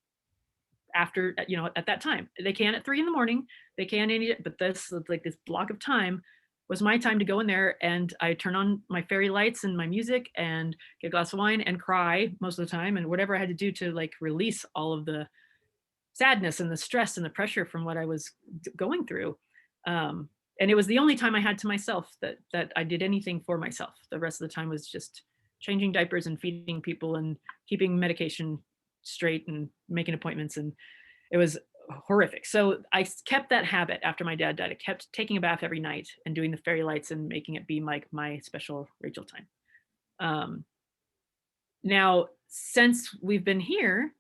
after, at that time. They can at 3 in the morning, they can any, but this like this block of time was my time to go in there, and I turn on my fairy lights and my music and get a glass of wine and cry most of the time, and whatever I had to do to like release all of the sadness and the stress and the pressure from what I was going through. Um, and it was the only time I had to myself that I did anything for myself. The rest of the time was just changing diapers and feeding people and keeping medication straight and making appointments, and it was horrific. So I kept that habit after my dad died. I kept taking a bath every night and doing the fairy lights and making it be like my special Rachel time. Um, Now, since we've been here,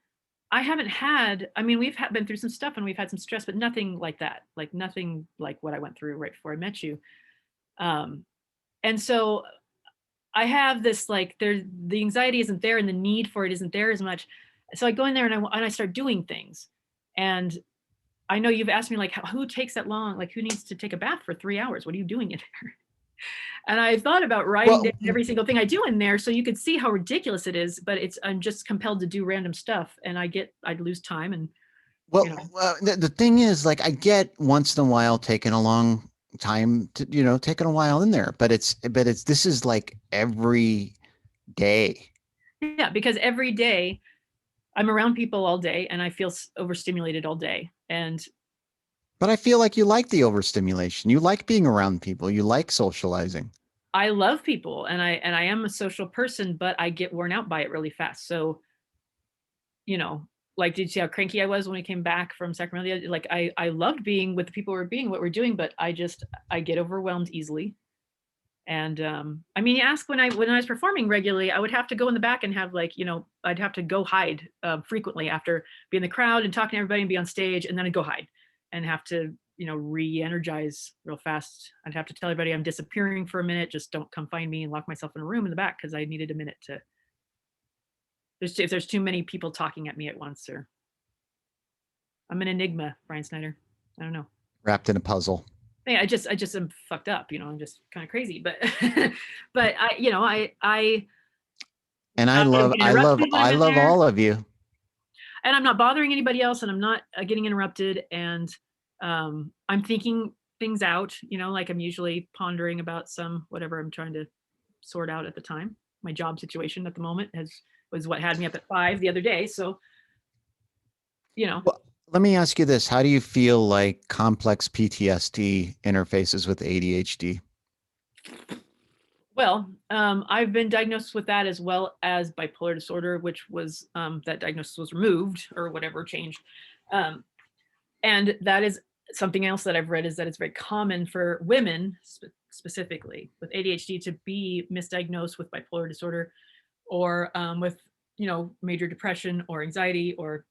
I haven't had, I mean, been through some stuff and we've had some stress, but nothing like that, like nothing like what I went through right before I met you. Um, and so I have this like, the anxiety isn't there and the need for it isn't there as much. So I go in there and I start doing things. And I know you've asked me like, who takes that long? Like, who needs to take a bath for 3 hours? What are you doing in there? And I thought about writing down every single thing I do in there so you could see how ridiculous it is, but I'm just compelled to do random stuff, and I'd lose time. And well, the thing is, like, I get once in a while taking a long time to, taking a while in there, but this is like every day. yeah, because every day I'm around people all day and I feel overstimulated all day. But I feel like you like the overstimulation. You like being around people. You like socializing. I love people and I am a social person, but I get worn out by it really fast. So, like, did you see how cranky I was when we came back from Sacramento? Like, I loved being with the people what we're doing, but I get overwhelmed easily. And I mean, you ask when I was performing regularly, I would have to go in the back and have like, I'd have to go hide frequently after being in the crowd and talking to everybody and be on stage, and then I'd go hide and have to, re-energize real fast. I'd have to tell everybody I'm disappearing for a minute, just don't come find me, and lock myself in a room in the back because I needed a minute to. If there's too many people talking at me at once, or I'm an enigma, Brian Snyder. I don't know. Wrapped in a puzzle. Yeah, I just am fucked up, I'm just kind of crazy, but but I and I love all of you, and I'm not bothering anybody else, and I'm not getting interrupted, and I'm thinking things out, like I'm usually pondering about whatever I'm trying to sort out at the time. My job situation at the moment was what had me up at 5 the other day, so well, let me ask you this. How do you feel like complex PTSD interfaces with ADHD? Well, I've been diagnosed with that as well as bipolar disorder, which was that diagnosis was removed or whatever changed. And that is something else that I've read, is that it's very common for women specifically with ADHD to be misdiagnosed with bipolar disorder or with, major depression or anxiety or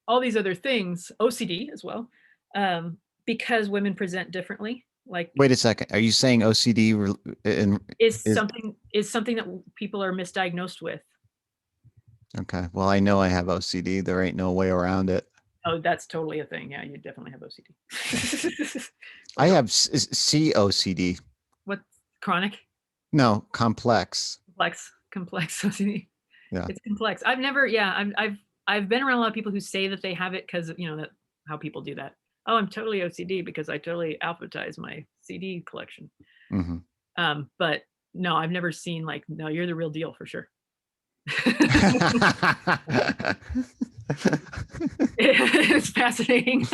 all these other things, OCD as well, because women present differently. Like, wait a second, are you saying OCD is something that people are misdiagnosed with? Okay, well, I know I have OCD. There ain't no way around it. Oh, that's totally a thing. Yeah, you definitely have OCD. I have COCD. What, chronic? No, complex. Complex OCD. Yeah, it's complex. I've been around a lot of people who say that they have it because that how people do that. Oh, I'm totally OCD because I totally alphabetize my CD collection. Mm-hmm. But no, I've never seen like, no, you're the real deal for sure. It's fascinating.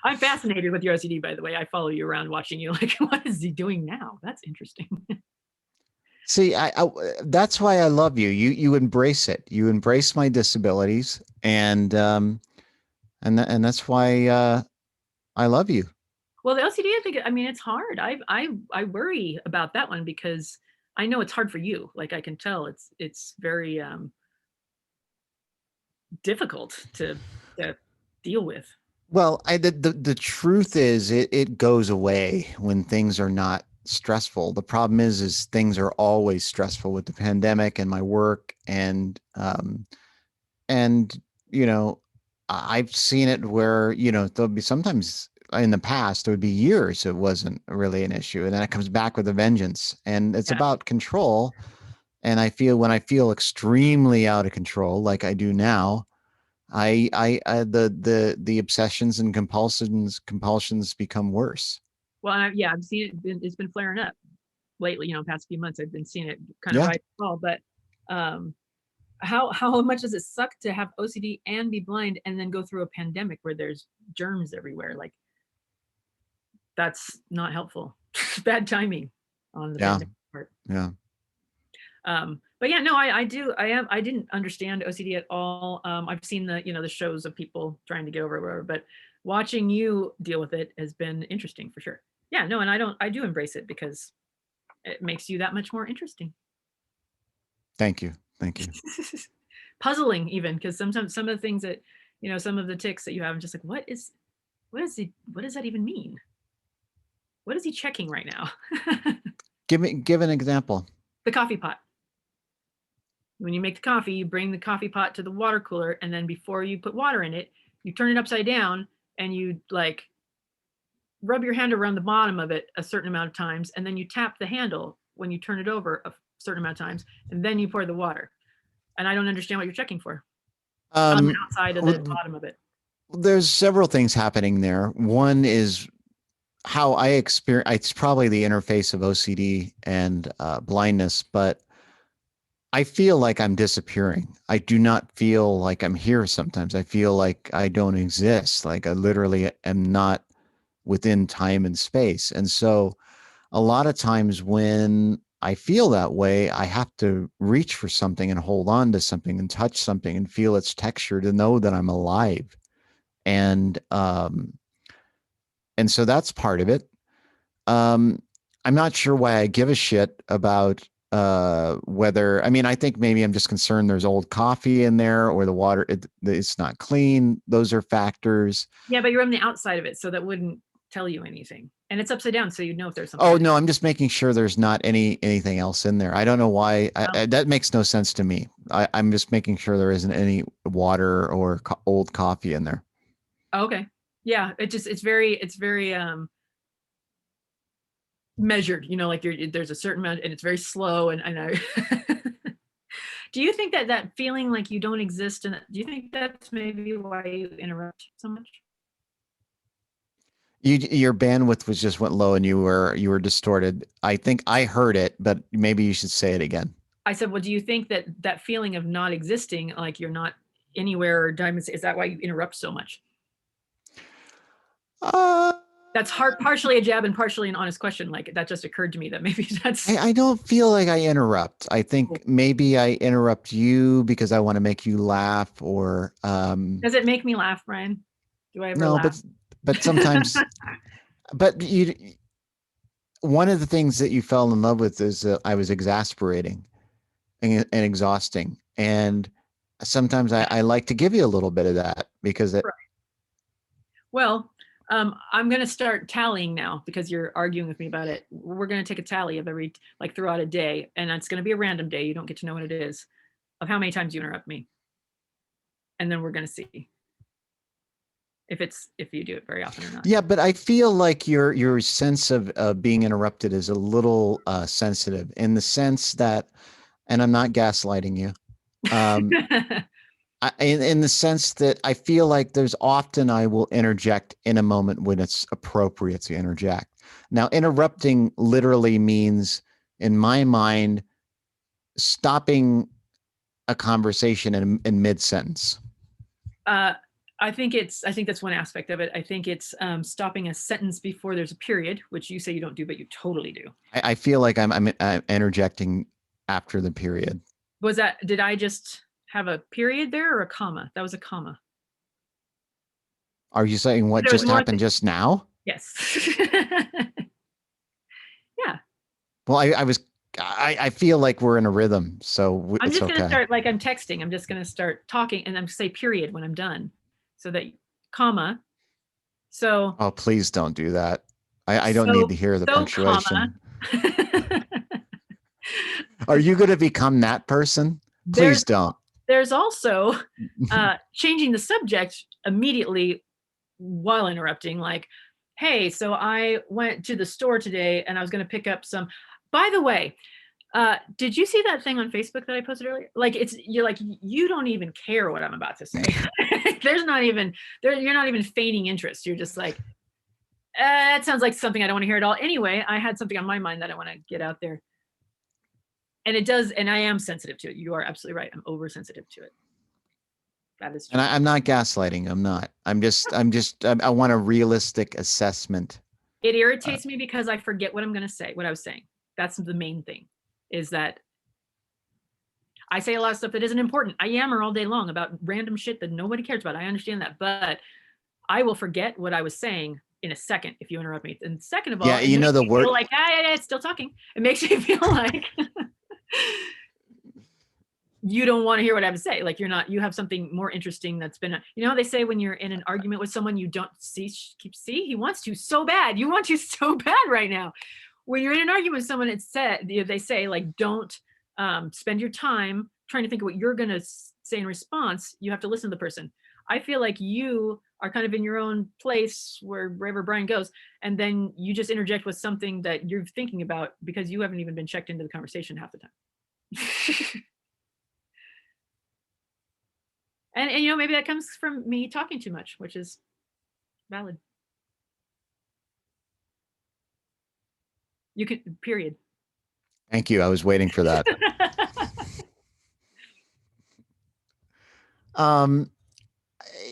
I'm fascinated with your OCD, by the way. I follow you around watching you like, what is he doing now? That's interesting. See, I that's why I love you. You embrace it. You embrace my disabilities, and that's why I love you. Well, the OCD, I mean, it's hard. I worry about that one because I know it's hard for you. Like, I can tell it's very difficult to deal with. Well, the truth is it goes away when things are not stressful. The problem is things are always stressful with the pandemic and my work, and I've seen it where, there'll be sometimes in the past, it would be years it wasn't really an issue, and then it comes back with a vengeance, and it's about control. And when I feel extremely out of control, like I do now, the obsessions and compulsions become worse. Well, yeah, I've seen it. It's been flaring up lately. Past few months, I've been seeing it kind of Yeah. rise and fall. But how much does it suck to have OCD and be blind and then go through a pandemic where there's germs everywhere? Like, that's not helpful. Bad timing on the Yeah. pandemic part. Yeah. But yeah, no, I didn't understand OCD at all. I've seen the shows of people trying to get over it, whatever, but watching you deal with it has been interesting for sure. Yeah, no, and I do embrace it because it makes you that much more interesting. Thank you. Thank you. Puzzling even, because sometimes some of the things that, some of the tics that you have, I'm just like, what does that even mean? What is he checking right now? Give an example. The coffee pot. When you make the coffee, you bring the coffee pot to the water cooler, and then before you put water in it, you turn it upside down and you like rub your hand around the bottom of it a certain amount of times, and then you tap the handle when you turn it over a certain amount of times, and then you pour the water. And I don't understand what you're checking for on the outside of the bottom of it. There's several things happening there. One is how I experience. It's probably the interface of OCD and blindness, but I feel like I'm disappearing. I do not feel like I'm here sometimes. I feel like I don't exist. Like I literally am not within time and space. And so a lot of times when I feel that way, I have to reach for something and hold on to something and touch something and feel its texture to know that I'm alive. And so that's part of it. I'm not sure why I give a shit about whether, I mean, I think maybe I'm just concerned there's old coffee in there or the water, it's not clean. Those are factors. Yeah, but you're on the outside of it, so that wouldn't tell you anything. And it's upside down, so you'd know if there's something. Oh, no, I'm just making sure there's not anything else in there. I don't know why. That makes no sense to me. I'm just making sure there isn't any water or old coffee in there. Oh, okay. Yeah, it's very measured, like there's a certain amount and it's very slow and I do you think that feeling like you don't exist, and do you think that's maybe why you interrupt so much? Your bandwidth just went low and you were distorted. I think I heard it, but maybe you should say it again. I said, well, do you think that feeling of not existing, like you're not anywhere or diamonds, is that why you interrupt so much? That's partially a jab and partially an honest question. Like that just occurred to me that maybe that's. I don't feel like I interrupt. I think maybe I interrupt you because I want to make you laugh, or Does it make me laugh, Brian? Do I ever laugh? but sometimes. But one of the things that you fell in love with is that I was exasperating and exhausting, and sometimes I like to give you a little bit of that because it. Right. Well. I'm going to start tallying now because you're arguing with me about it. We're going to take a tally of every, like throughout a day, and it's going to be a random day. You don't get to know what it is, of how many times you interrupt me. And then we're going to see if you do it very often or not. Yeah, but I feel like your sense of being interrupted is a little sensitive in the sense that, and I'm not gaslighting you. In the sense that I feel like there's often I will interject in a moment when it's appropriate to interject. Now, interrupting literally means, in my mind, stopping a conversation in mid-sentence. I think that's one aspect of it. I think it's stopping a sentence before there's a period, which you say you don't do, but you totally do. I feel like I'm interjecting after the period. Did I just have a period there or a comma? That was a comma. Are you saying what just happened just now? Yes. Yeah. Well, I feel like we're in a rhythm, so I'm just going to start, like I'm texting. I'm just going to start talking and I'm say period when I'm done, so that comma. So. Oh, please don't do that. I don't need to hear the punctuation. Are you going to become that person? Please don't. There's also changing the subject immediately while interrupting, like, hey, so I went to the store today and I was going to pick up some, by the way, did you see that thing on Facebook that I posted earlier? Like you're like, you don't even care what I'm about to say. You're not even feigning interest. You're just like, That sounds like something I don't want to hear at all. Anyway, I had something on my mind that I want to get out there. And it does, and I am sensitive to it. You are absolutely right. I'm oversensitive to it. That is true. And I'm not gaslighting. I'm not. I want a realistic assessment. It irritates me because I forget what I'm going to say, what I was saying. That's the main thing, is that I say a lot of stuff that isn't important. I yammer all day long about random shit that nobody cares about. I understand that, but I will forget what I was saying in a second if you interrupt me. And second of all, Yeah, you know the word. Feel like it's still talking. It makes me feel like you don't want to hear what I have to say. Like you have something more interesting that's been, you know how they say when you're in an argument with someone you don't see, he wants to so bad. You want to so bad right now. When you're in an argument with someone, it's said, they say like, don't spend your time trying to think of what you're going to say in response. You have to listen to the person. I feel like you are kind of in your own place wherever Brian goes, and then you just interject with something that you're thinking about because you haven't even been checked into the conversation half the time. And you know, maybe that comes from me talking too much, which is valid. You could, period. Thank you. I was waiting for that.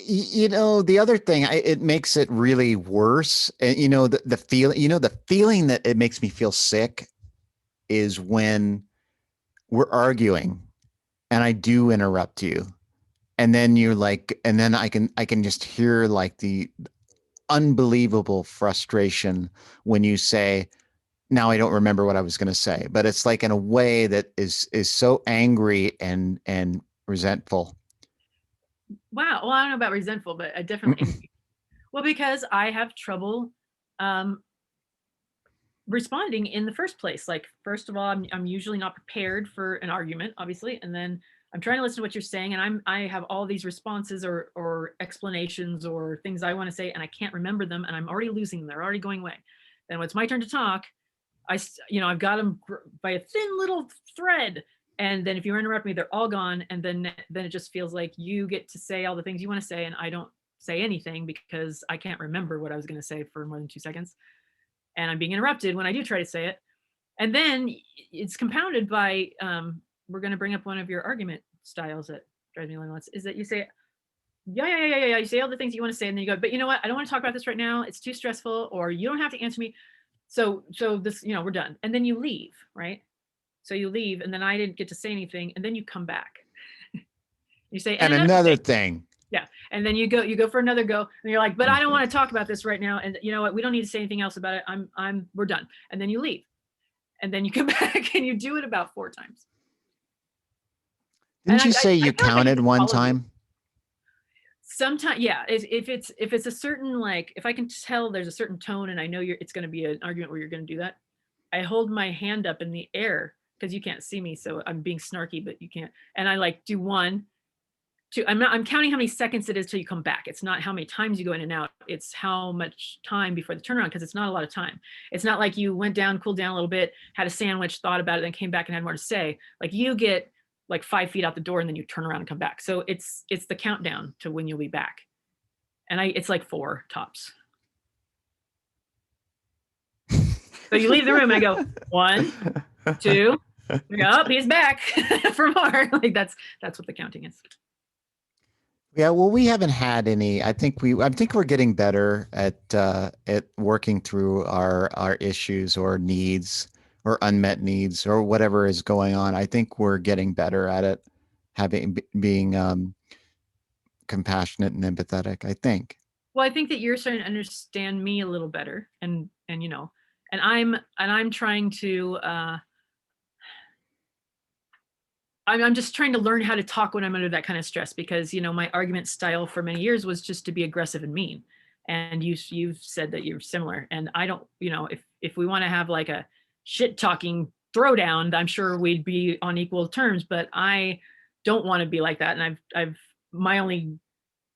You know, the other thing, it makes it really worse. And you know, the feeling that it makes me feel sick is when we're arguing and I do interrupt you. And then you're like, and then I can just hear like the unbelievable frustration when you say, now I don't remember what I was going to say, but it's like in a way that is so angry and resentful. Wow. Well, I don't know about resentful, but I definitely well, because I have trouble responding in the first place. Like, first of all, I'm usually not prepared for an argument, obviously, and then I'm trying to listen to what you're saying, and I have all these responses or explanations or things I want to say, and I can't remember them, and I'm already losing them. They're already going away. Then when it's my turn to talk, I've got them by a thin little thread, and then if you interrupt me, they're all gone, and then it just feels like you get to say all the things you want to say, and I don't say anything because I can't remember what I was going to say for more than 2 seconds, and I'm being interrupted when I do try to say it. And then it's compounded by we're going to bring up one of your argument styles that drives me nuts, is that you say, yeah. You say all the things you want to say, and then you go, but you know what? I don't want to talk about this right now. It's too stressful, or you don't have to answer me. So this, we're done. And then you leave, right? So you leave, and then I didn't get to say anything, and then you come back. You say, and another thing. Yeah. And then you go for another go, and you're like, but I don't want to talk about this right now. And you know what? We don't need to say anything else about it. We're done. And then you leave. And then you come back and you do it about 4 times. Didn't you say you counted one time? Sometimes, yeah. If it's a certain, like, if I can tell there's a certain tone and I know it's going to be an argument where you're going to do that, I hold my hand up in the air because you can't see me. So I'm being snarky, but you can't. And I like do 1, 2. I'm counting how many seconds it is till you come back. It's not how many times you go in and out. It's how much time before the turnaround, because it's not a lot of time. It's not like you went down, cooled down a little bit, had a sandwich, thought about it, then came back and had more to say. Like you get like 5 feet out the door and then you turn around and come back. So it's the countdown to when you'll be back. And it's like 4 tops. So you leave the room and I go 1, 2, oh, he's back for more. Like that's what the counting is. Yeah, well, we haven't had any. I think we're getting better at working through our issues or needs or unmet needs or whatever is going on. I think we're getting better at it, being compassionate and empathetic, I think. Well, I think that you're starting to understand me a little better, and I'm trying to I'm just trying to learn how to talk when I'm under that kind of stress, because my argument style for many years was just to be aggressive and mean. And you've said that you're similar, and I don't, if we want to have like a shit talking throwdown, I'm sure we'd be on equal terms, but I don't want to be like that. And I've my only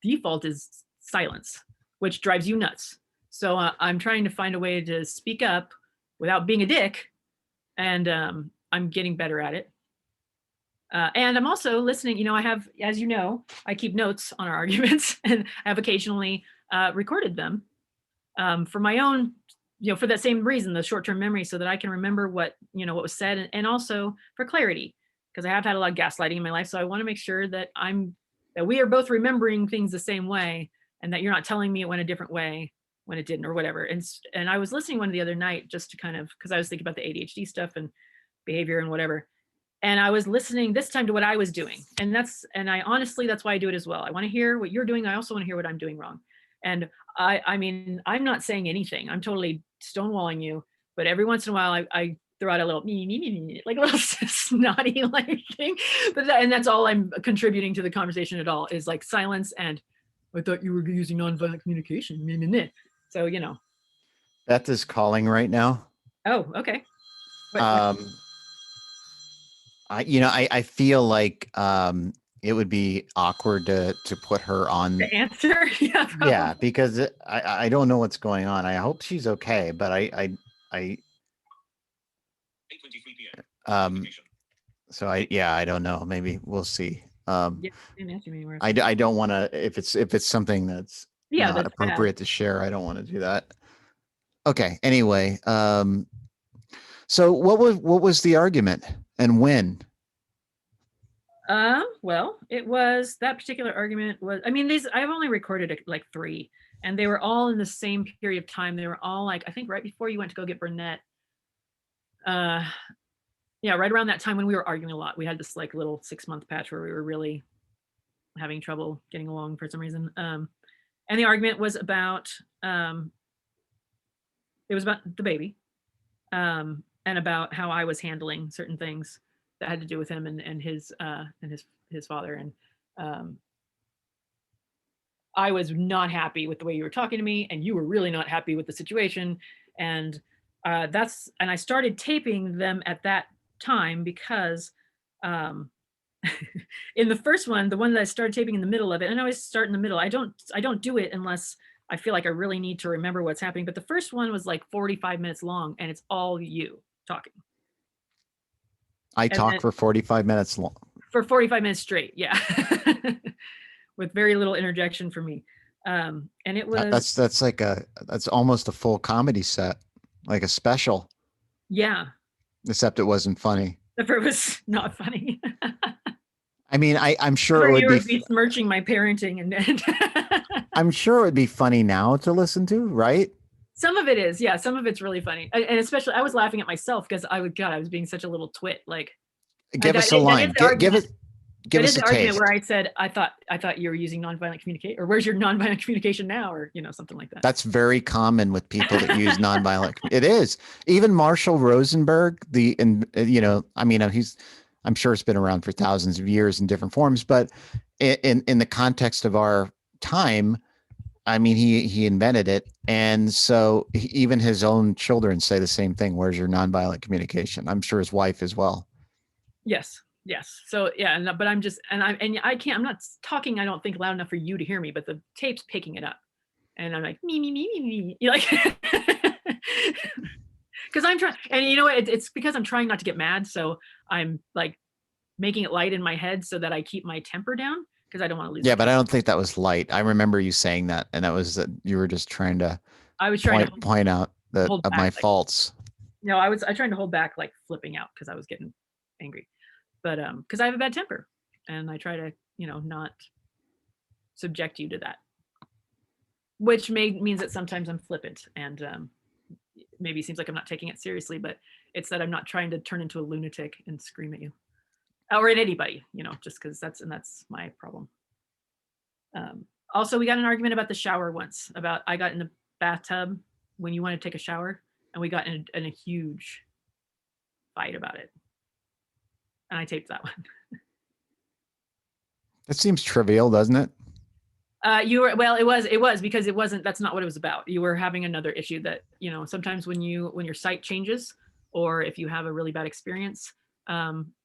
default is silence, which drives you nuts. So I'm trying to find a way to speak up without being a dick, and I'm getting better at it. And I'm also listening. I have, as you know, I keep notes on our arguments, and I have occasionally recorded them. for my own, for that same reason, the short-term memory, so that I can remember what, what was said, and also for clarity, because I have had a lot of gaslighting in my life. So I want to make sure that that we are both remembering things the same way, and that you're not telling me it went a different way when it didn't, or whatever. And I was listening one the other night, just to kind of, because I was thinking about the ADHD stuff and behavior and whatever. And I was listening this time to what I was doing. And I honestly, that's why I do it as well. I want to hear what you're doing. I also want to hear what I'm doing wrong. And I mean, I'm not saying anything. I'm totally stonewalling you, but every once in a while I throw out a little me, like a little snotty like thing. And that's all I'm contributing to the conversation at all, is like silence. And I thought you were using nonviolent communication. So, Beth is calling right now. Oh, okay. I feel like it would be awkward to put her on the answer. Yeah, because I don't know what's going on. I hope she's okay, but so I don't know. Maybe we'll see. I don't want to, if it's something that's not that's appropriate bad to share, I don't want to do that. Okay. Anyway, so what was the argument, and when? Well, it was, that particular argument was, I mean, I've only recorded like 3, and they were all in the same period of time. They were all like, I think right before you went to go get Burnett. Yeah, right around that time when we were arguing a lot. We had this like little 6-month patch where we were really having trouble getting along for some reason. And the argument was about, it was about the baby, and about how I was handling certain things that had to do with him and his father. And I was not happy with the way you were talking to me, and you were really not happy with the situation. And I started taping them at that time because in the first one, the one that I started taping in the middle of it, and I always start in the middle. I don't do it unless I feel like I really need to remember what's happening. But the first one was like 45 minutes long, and it's all you talking. I talk for 45 minutes long. For 45 minutes straight, yeah. With very little interjection from me. And it was that's almost a full comedy set, like a special. Yeah. Except it wasn't funny. Except it was not funny. I mean, I'm sure it would be besmirching my parenting, and I'm sure it would be funny now to listen to, right? Some of it is, yeah. Some of it's really funny, and especially I was laughing at myself because I was being such a little twit. Like, give us a line. Give us a taste. Where I said, I thought you were using nonviolent communication, or where's your nonviolent communication now, or something like that. That's very common with people that use nonviolent. It is. Even Marshall Rosenberg, I mean, I'm sure it's been around for thousands of years in different forms, but in the context of our time, I mean, he invented it. And so even his own children say the same thing. Where's your nonviolent communication? I'm sure his wife as well. Yes. So yeah, but I'm not talking, I don't think, loud enough for you to hear me, but the tape's picking it up. And I'm like, me. You're like, because I'm trying, and it's because I'm trying not to get mad. So I'm like making it light in my head so that I keep my temper down, because I don't want to lose. Yeah, but I don't think that was light. I remember you saying that, and that was that you were just trying to. I was trying to point out my faults. No, I tried to hold back, like flipping out because I was getting angry, but because I have a bad temper, and I try to not subject you to that, which means that sometimes I'm flippant, and maybe it seems like I'm not taking it seriously, but it's that I'm not trying to turn into a lunatic and scream at you. Or at anybody, just because that's my problem. Also, we got an argument about the shower once. About I got in the bathtub when you wanted to take a shower, and we got in a huge fight about it. And I taped that one. That seems trivial, doesn't it? It was because it wasn't. That's not what it was about. You were having another issue that sometimes when your sight changes, or if you have a really bad experience,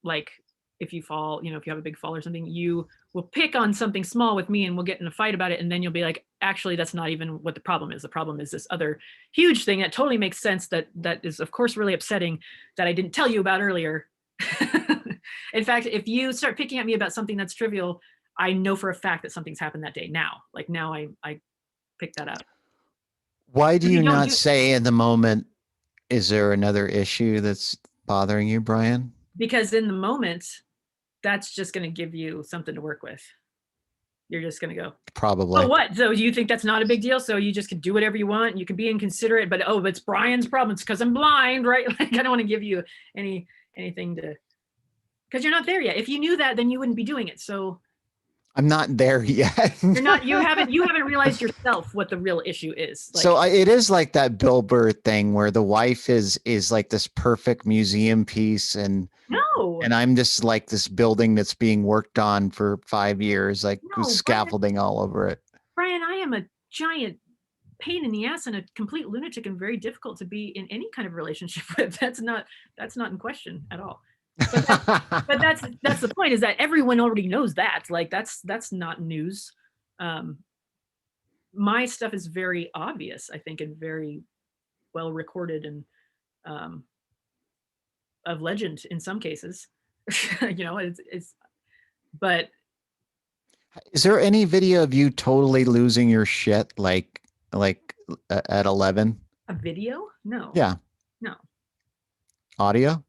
like if you fall, if you have a big fall or something, you will pick on something small with me and we'll get in a fight about it. And then you'll be like, actually, that's not even what the problem is. The problem is this other huge thing that totally makes sense. That is, of course, really upsetting, that I didn't tell you about earlier. In fact, if you start picking at me about something that's trivial, I know for a fact that something's happened that day. Now I pick that up. Why do If you you don't not do, say in the moment, is there another issue that's bothering you, Brian? because in the moment, that's just going to give you something to work with. You're just going to go, oh, Probably. what? So you think that's not a big deal? So you just can do whatever you want. You can be inconsiderate, but oh, but it's Brian's problem. It's because I'm blind, right? Like, I don't want to give you anything to, because you're not there yet. If you knew that, then you wouldn't be doing it. So I'm not there yet. you haven't realized yourself what the real issue is. Like, So it is like that Bill Burr thing where the wife is like this perfect museum piece, and no, I'm just like this building that's being worked on for 5 years, like with no, scaffolding all over it. Brian, I am a giant pain in the ass and a complete lunatic and very difficult to be in any kind of relationship with. That's not in question at all. But that's the point, is that everyone already knows that. Like, that's not news. My stuff is very obvious, I think, and very well recorded, and um, of legend in some cases. It's but Is there any video of you totally losing your shit, like at 11? a video? No. Yeah. No. Audio?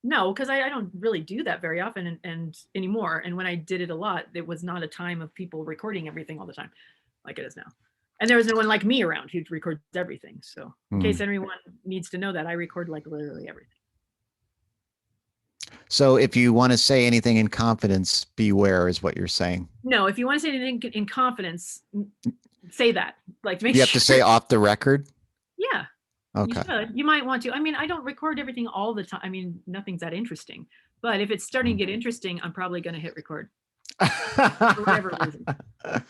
No, because I don't really do that very often and anymore. And when I did it a lot, it was not a time of people recording everything all the time like it is now. And there was no one like me around who records everything. So in case anyone needs to know that, I record like literally everything. So if you want to say anything in confidence, beware is what you're saying. No, if you want to say anything in confidence, say that. Like, make You have sure. to say off the record? Yeah. Okay. You should. You might want to. I mean, I don't record everything all the time. I mean, nothing's that interesting. But if it's starting to get interesting, I'm probably going to hit record for whatever reason.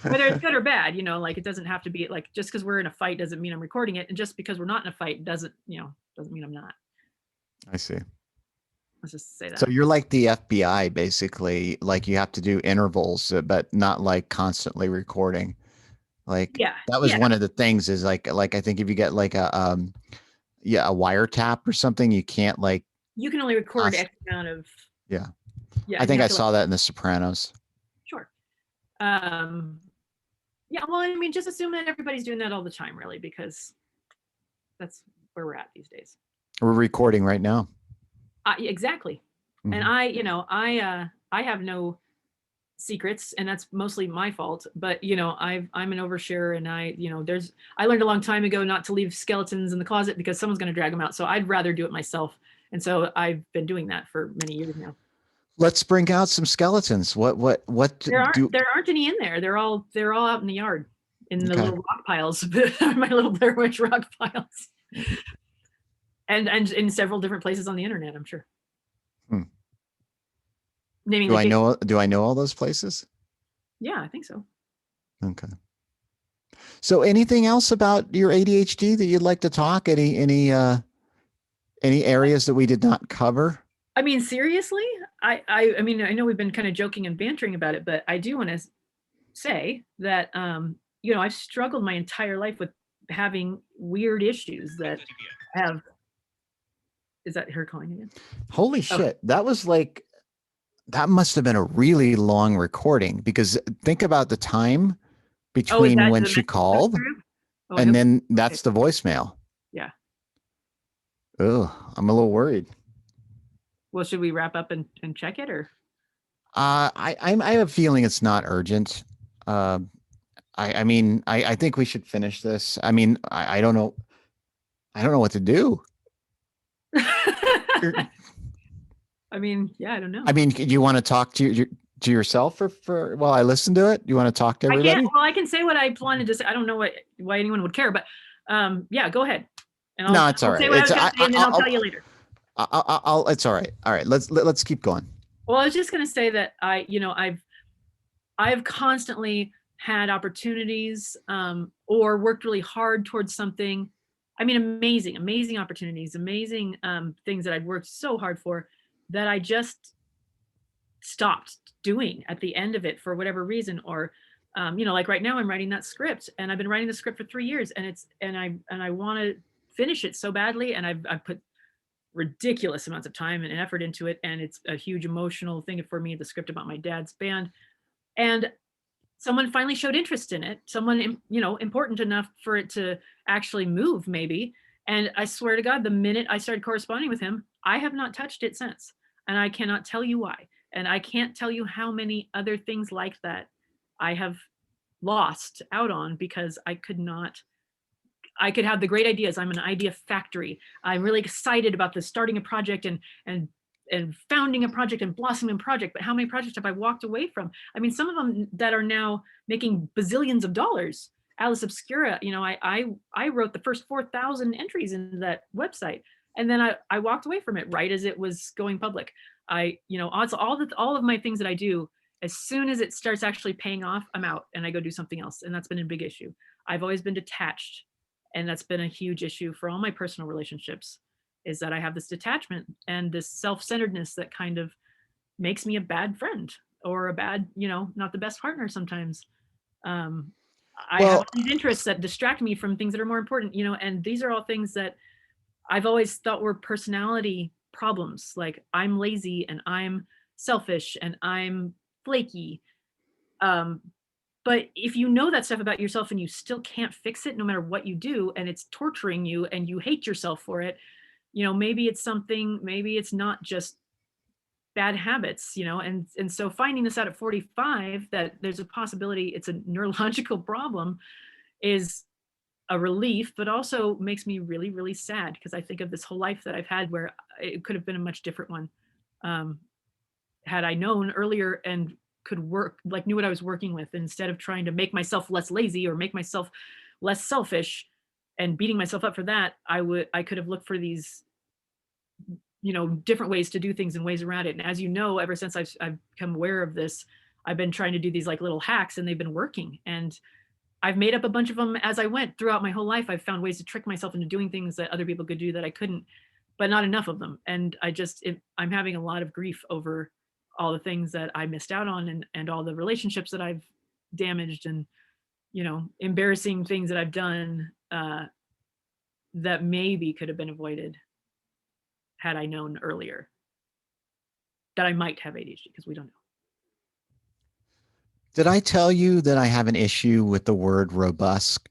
Whether it's good or bad, like, it doesn't have to be like, just because we're in a fight doesn't mean I'm recording it. And just because we're not in a fight doesn't mean I'm not. I see. Let's just say that. So you're like the FBI, basically. Like, you have to do intervals, but not like constantly recording. Like, Yeah. that was Yeah. one of the things, is like I think if you get like a wiretap or something, you can't like. You can only record X amount of. Yeah. Yeah. I think I saw that in The Sopranos. Sure. Yeah. Well, I mean, just assume that everybody's doing that all the time, really, because that's where we're at these days. We're recording right now. Exactly. Mm-hmm. And I have no secrets, and that's mostly my fault. But I'm an oversharer, and I learned a long time ago not to leave skeletons in the closet because someone's going to drag them out. So I'd rather do it myself. And so I've been doing that for many years now. Let's bring out some skeletons. What there aren't any in there. They're all out in the yard in the little rock piles. My little Blair Witch rock piles. And in several different places on the internet, I'm sure. Naming do I know all those places? Yeah, I think so. Okay. So anything else about your ADHD that you'd like to talk? Any areas that we did not cover? I mean, seriously, I mean, I know we've been kind of joking and bantering about it, but I do want to say that I've struggled my entire life with having weird issues that have. Is that her calling again? Holy shit. That must have been a really long recording, because think about the time between when she called and then that's the voicemail. Yeah. Oh, I'm a little worried. Well, should we wrap up and check it, or? I have a feeling it's not urgent. I mean, I think we should finish this. I mean, I don't know. I don't know what to do. I mean, yeah, I don't know. I mean, do you want to talk to yourself for while I listen to it? You want to talk to everybody? I can say what I wanted to say. I don't know why anyone would care, but yeah, go ahead. And no, it's all right. Say what I was gonna say, and then I'll tell you later. It's all right. All right, let's keep going. Well, I was just gonna say that I've constantly had opportunities or worked really hard towards something. I mean, amazing opportunities, amazing things that I'd worked so hard for, that I just stopped doing at the end of it for whatever reason. Or like right now I'm writing that script, and I've been writing the script for 3 years, and I want to finish it so badly, and I've put ridiculous amounts of time and effort into it, and it's a huge emotional thing for me, the script about my dad's band. And someone finally showed interest in it, someone, you know, important enough for it to actually move maybe. And I swear to God, the minute I started corresponding with him, I have not touched it since. And I cannot tell you why. And I can't tell you how many other things like that I have lost out on because I could not. I could have the great ideas. I'm an idea factory. I'm really excited about this starting a project and founding a project and blossoming a project. But how many projects have I walked away from? I mean, some of them that are now making bazillions of dollars. Alice Obscura, you know, I wrote the first 4,000 entries in that website, and then I walked away from it right as it was going public. You know, also all of my things that I do, as soon as it starts actually paying off, I'm out and I go do something else, and that's been a big issue. I've always been detached, and that's been a huge issue for all my personal relationships, is that I have this detachment and this self-centeredness that kind of makes me a bad friend or a bad, you know, not the best partner sometimes. um, I have Well, all these interests that distract me from things that are more important, you know, and these are all things that I've always thought were personality problems. Like I'm lazy and I'm selfish and I'm flaky. um, but if you know that stuff about yourself and you still can't fix it no matter what you do, and it's torturing you and you hate yourself for it, you know, maybe it's something, maybe it's not just bad habits, you know. And so finding this out at 45, that there's a possibility it's a neurological problem, is a relief, but also makes me really, really sad because I think of this whole life that I've had where it could have been a much different one. Um, had I known earlier and could work, like knew what I was working with, instead of trying to make myself less lazy or make myself less selfish and beating myself up for that, I could have looked for these, you know, different ways to do things and ways around it. And as you know, ever since I've become aware of this, I've been trying to do these like little hacks and they've been working. And I've made up a bunch of them as I went throughout my whole life. I've found ways to trick myself into doing things that other people could do that I couldn't, but not enough of them. And I'm having a lot of grief over all the things that I missed out on, and all the relationships that I've damaged, and, you know, embarrassing things that I've done, that maybe could have been avoided had I known earlier that I might have ADHD, because we don't know. did I tell you that I have an issue with the word robust?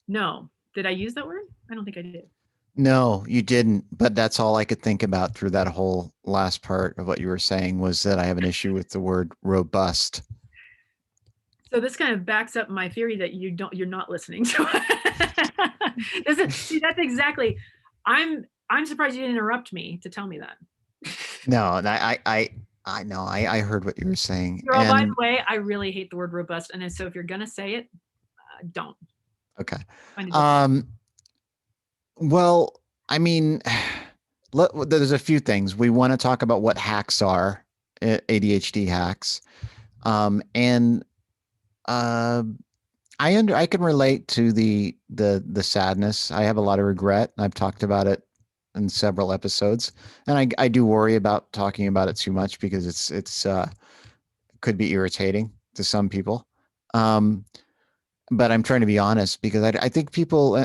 No. Did I use that word? I don't think I did. No, you didn't. But that's all I could think about through that whole last part of what you were saying was that I have an issue with the word robust. So this kind of backs up my theory that you're not listening. So see, that's exactly. I'm surprised you didn't interrupt me to tell me that. No, and I know I heard what you were saying. Girl, by And the way, I really hate the word robust, and so if you're gonna say it, don't. okay. Find a different. Um, well, I mean, there's a few things. We want to talk about what hacks are, ADHD hacks. And uh, I can relate to the sadness. I have a lot of regret. I've talked about it in several episodes, and I do worry about talking about it too much because it's could be irritating to some people. Um, but I'm trying to be honest because I think people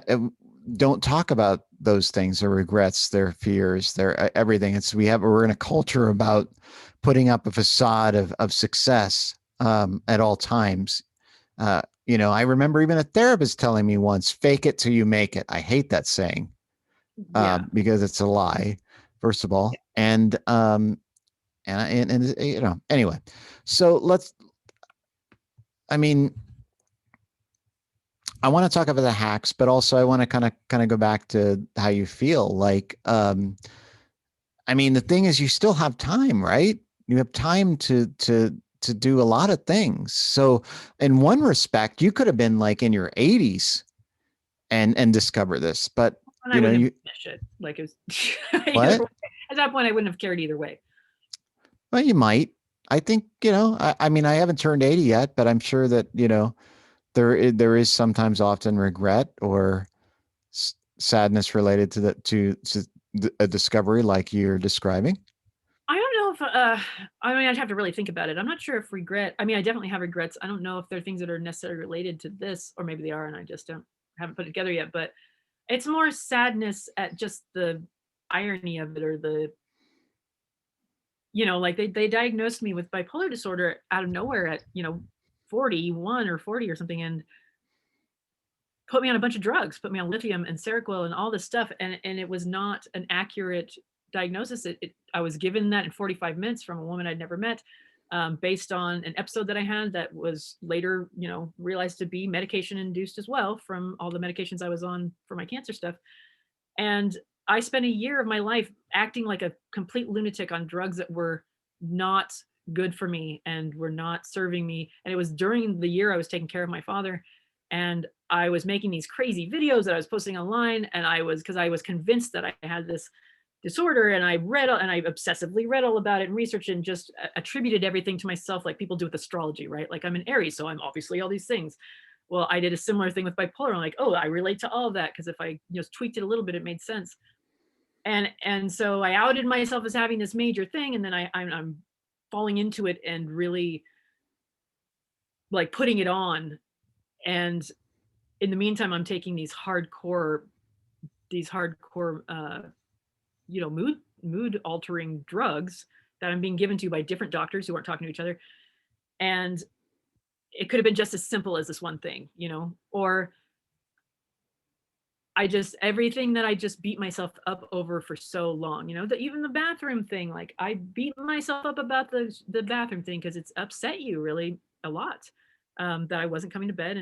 don't talk about those things, their regrets, their fears, their everything. We're in a culture about putting up a facade of success at all times. You know, I remember even a therapist telling me once, "Fake it till you make it." I hate that saying Yeah. because it's a lie, first of all, and you know, anyway. So let's. I mean, I want to talk about the hacks, but also I want to kind of go back to how you feel. Like, I mean, the thing is, you still have time, right? You have time to do a lot of things. So, in one respect, you could have been like in your 80s and discover this, but And I you know, wouldn't have you given a shit. Like it was either what? way. At that point, I wouldn't have cared either way. Well, you might. I think you know. I mean, I haven't turned 80 yet, but I'm sure that you know there is sometimes often regret or sadness related to a discovery like you're describing. I don't know if I mean, I'd have to really think about it. I'm not sure if regret. I mean, I definitely have regrets. I don't know if they're things that are necessarily related to this, or maybe they are, and I just don't haven't put it together yet. But it's more sadness at just the irony of it, or the, like they diagnosed me with bipolar disorder out of nowhere at, 41 or 40 or something, and put me on a bunch of drugs, put me on lithium and Seroquel and all this stuff, and it was not an accurate diagnosis. I was given that in 45 minutes from a woman I'd never met, based on an episode that I had that was later, realized to be medication induced as well from all the medications I was on for my cancer stuff. And I spent a year of my life acting like a complete lunatic on drugs that were not good for me and were not serving me. And it was during the year I was taking care of my father. And I was making these crazy videos that I was posting online. And because I was convinced that I had this disorder, and I obsessively read all about it and researched and just attributed everything to myself, like people do with astrology, right? Like I'm an Aries, so I'm obviously all these things. Well, I did a similar thing with bipolar. I'm like, oh, I relate to all of that because if I just tweaked it a little bit, it made sense. And so I outed myself as having this major thing, and then I'm falling into it and really like putting it on. And in the meantime, I'm taking these hardcore, mood altering drugs that I'm being given to by different doctors who aren't talking to each other. And it could have been just as simple as this one thing, or everything that I just beat myself up over for so long, even the bathroom thing, like I beat myself up about the bathroom thing because it's upset you really a lot, that I wasn't coming to bed,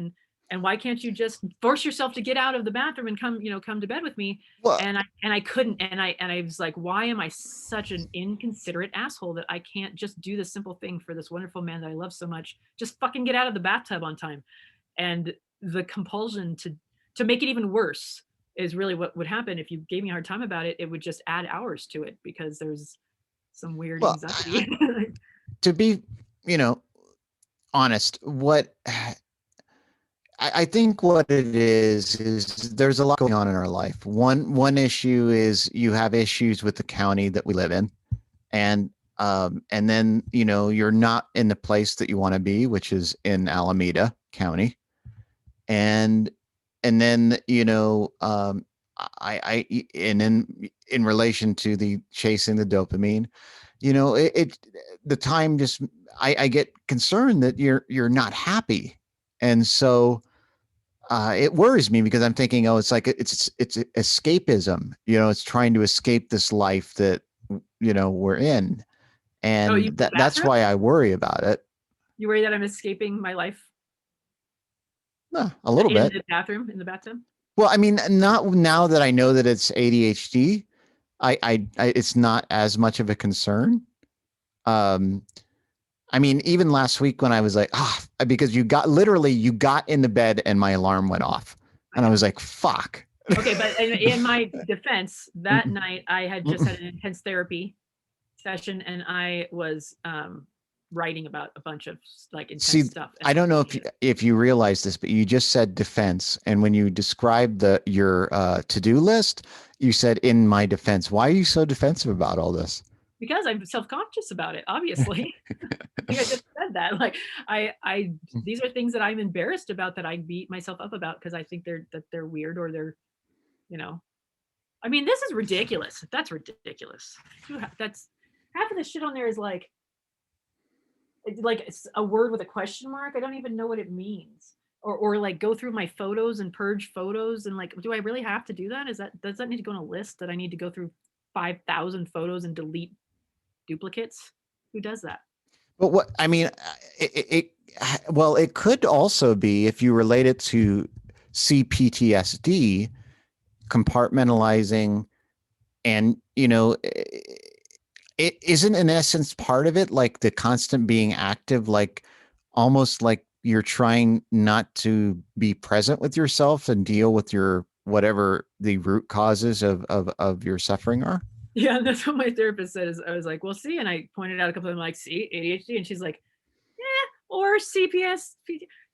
and why can't you just force yourself to get out of the bathroom and come to bed with me? Well, And I couldn't, and I was like, why am I such an inconsiderate asshole that I can't just do this simple thing for this wonderful man that I love so much? Just fucking get out of the bathtub on time. And the compulsion to make it even worse is really what would happen if you gave me a hard time about it. It would just add hours to it because there's some weird well, anxiety. to be, honest, what I think what it is there's a lot going on in our life. One issue is you have issues with the county that we live in, and then you're not in the place that you want to be, which is in Alameda County, and then and in relation to the chasing the dopamine, the time just I get concerned that you're not happy, and so it worries me because I'm thinking, oh, it's like it's escapism, it's trying to escape this life that we're in, Oh, you and the that's bathroom? why I worry about it. You worry that I'm escaping my life A little in bit. the bathroom, in the bathtub? Well, I mean, not now that I know that it's ADHD. It's not as much of a concern. Um, I mean, even last week when I was like, because you got in the bed and my alarm went off, I and I know. was like, fuck. Okay, but in my defense, that night I had just had an intense therapy session, and I was writing about a bunch of like intense See, stuff. And I don't know if you realize this, but you just said defense, and when you described your to-do list, you said in my defense. Why are you so defensive about all this? because I'm self-conscious about it, obviously. Like I just said that. Like I these are things that I'm embarrassed about, that I beat myself up about because I think they're weird, or they're, you know. I mean, this is ridiculous. That's ridiculous. That's half of the shit on there is like it's a word with a question mark. I don't even know what it means. Or like go through my photos and purge photos, and like, do I really have to do that? Does that need to go on a list that I need to go through 5,000 photos and delete duplicates? Who does that? But what I mean, well, it could also be if you relate it to CPTSD, compartmentalizing, and it isn't in essence part of it, like the constant being active, like almost like you're trying not to be present with yourself and deal with your whatever the root causes of your suffering are. Yeah, that's what my therapist says. I was like, well, see, and I pointed out a couple of them, like, see, ADHD, and she's like, yeah, or CPS.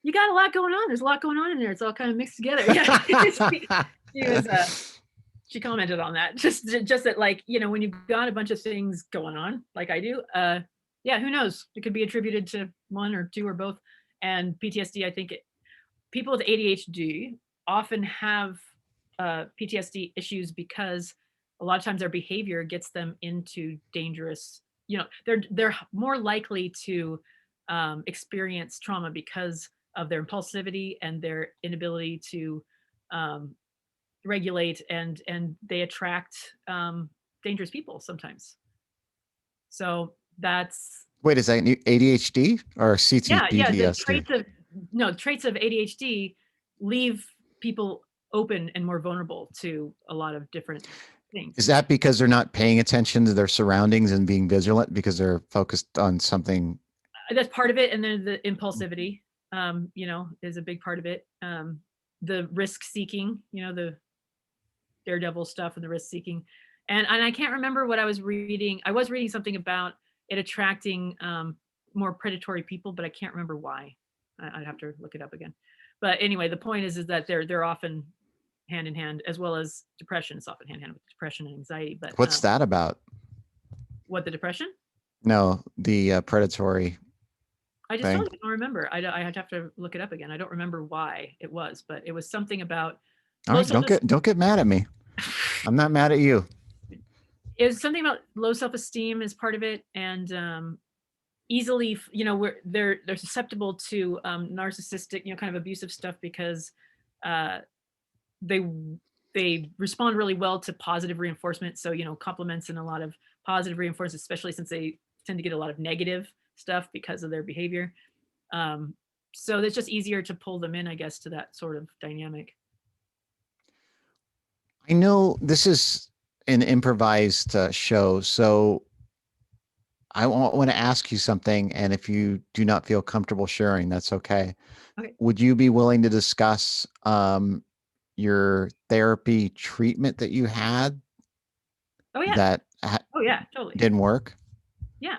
You got a lot going on. There's a lot going on in there. It's all kind of mixed together. Yeah, she was. She commented on that. Just that, like, when you've got a bunch of things going on, like I do, yeah, who knows? It could be attributed to one or two or both. And PTSD, I think people with ADHD often have PTSD issues because a lot of times their behavior gets them into dangerous, you know, they're more likely to experience trauma because of their impulsivity and their inability to um, regulate, and they attract dangerous people sometimes. So that's Wait, is that ADHD or yeah, the CTPTSD? traits of ADHD leave people open and more vulnerable to a lot of different things. Is that because they're not paying attention to their surroundings and being vigilant because they're focused on something? That's part of it, and then the impulsivity, you know, is a big part of it. The risk seeking, you know, the daredevil stuff and the risk seeking, and I can't remember what I was reading. I was reading something about it attracting more predatory people, but I can't remember why. I'd have to look it up again. But anyway, the point is that they're often hand in hand, as well as depression. It's often hand in hand with depression and anxiety. But What's that about? what, the depression? No, the predatory I just thing. told you, I don't remember. I'd have to look it up again. I don't remember why it was, but it was something about All low right, self. don't get mad at me. I'm not mad at you. It was something about low self esteem as part of it, and easily, you know, where they're susceptible to narcissistic, you know, kind of abusive stuff because uh, they they respond really well to positive reinforcement. So, you know, compliments and a lot of positive reinforcement, especially since they tend to get a lot of negative stuff because of their behavior. Um, so it's just easier to pull them in, I guess, to that sort of dynamic. I know this is an improvised show, so I want to ask you something, and if you do not feel comfortable sharing, that's okay. Okay. Would you be willing to discuss your therapy treatment that you had Oh yeah. that Oh yeah. Totally. didn't work? Yeah.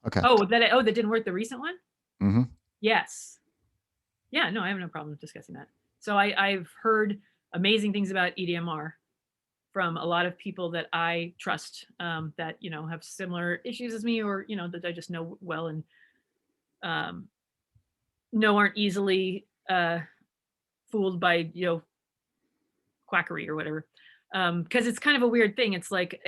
Okay. That didn't work. The recent one. Mm-hmm. Yes. Yeah. No, I have no problem discussing that. So I've heard amazing things about EDMR from a lot of people that I trust, that, you know, have similar issues as me, or, you know, that I just know well, and um, know aren't easily fooled by, you know, quackery or whatever. Because it's kind of a weird thing. It's like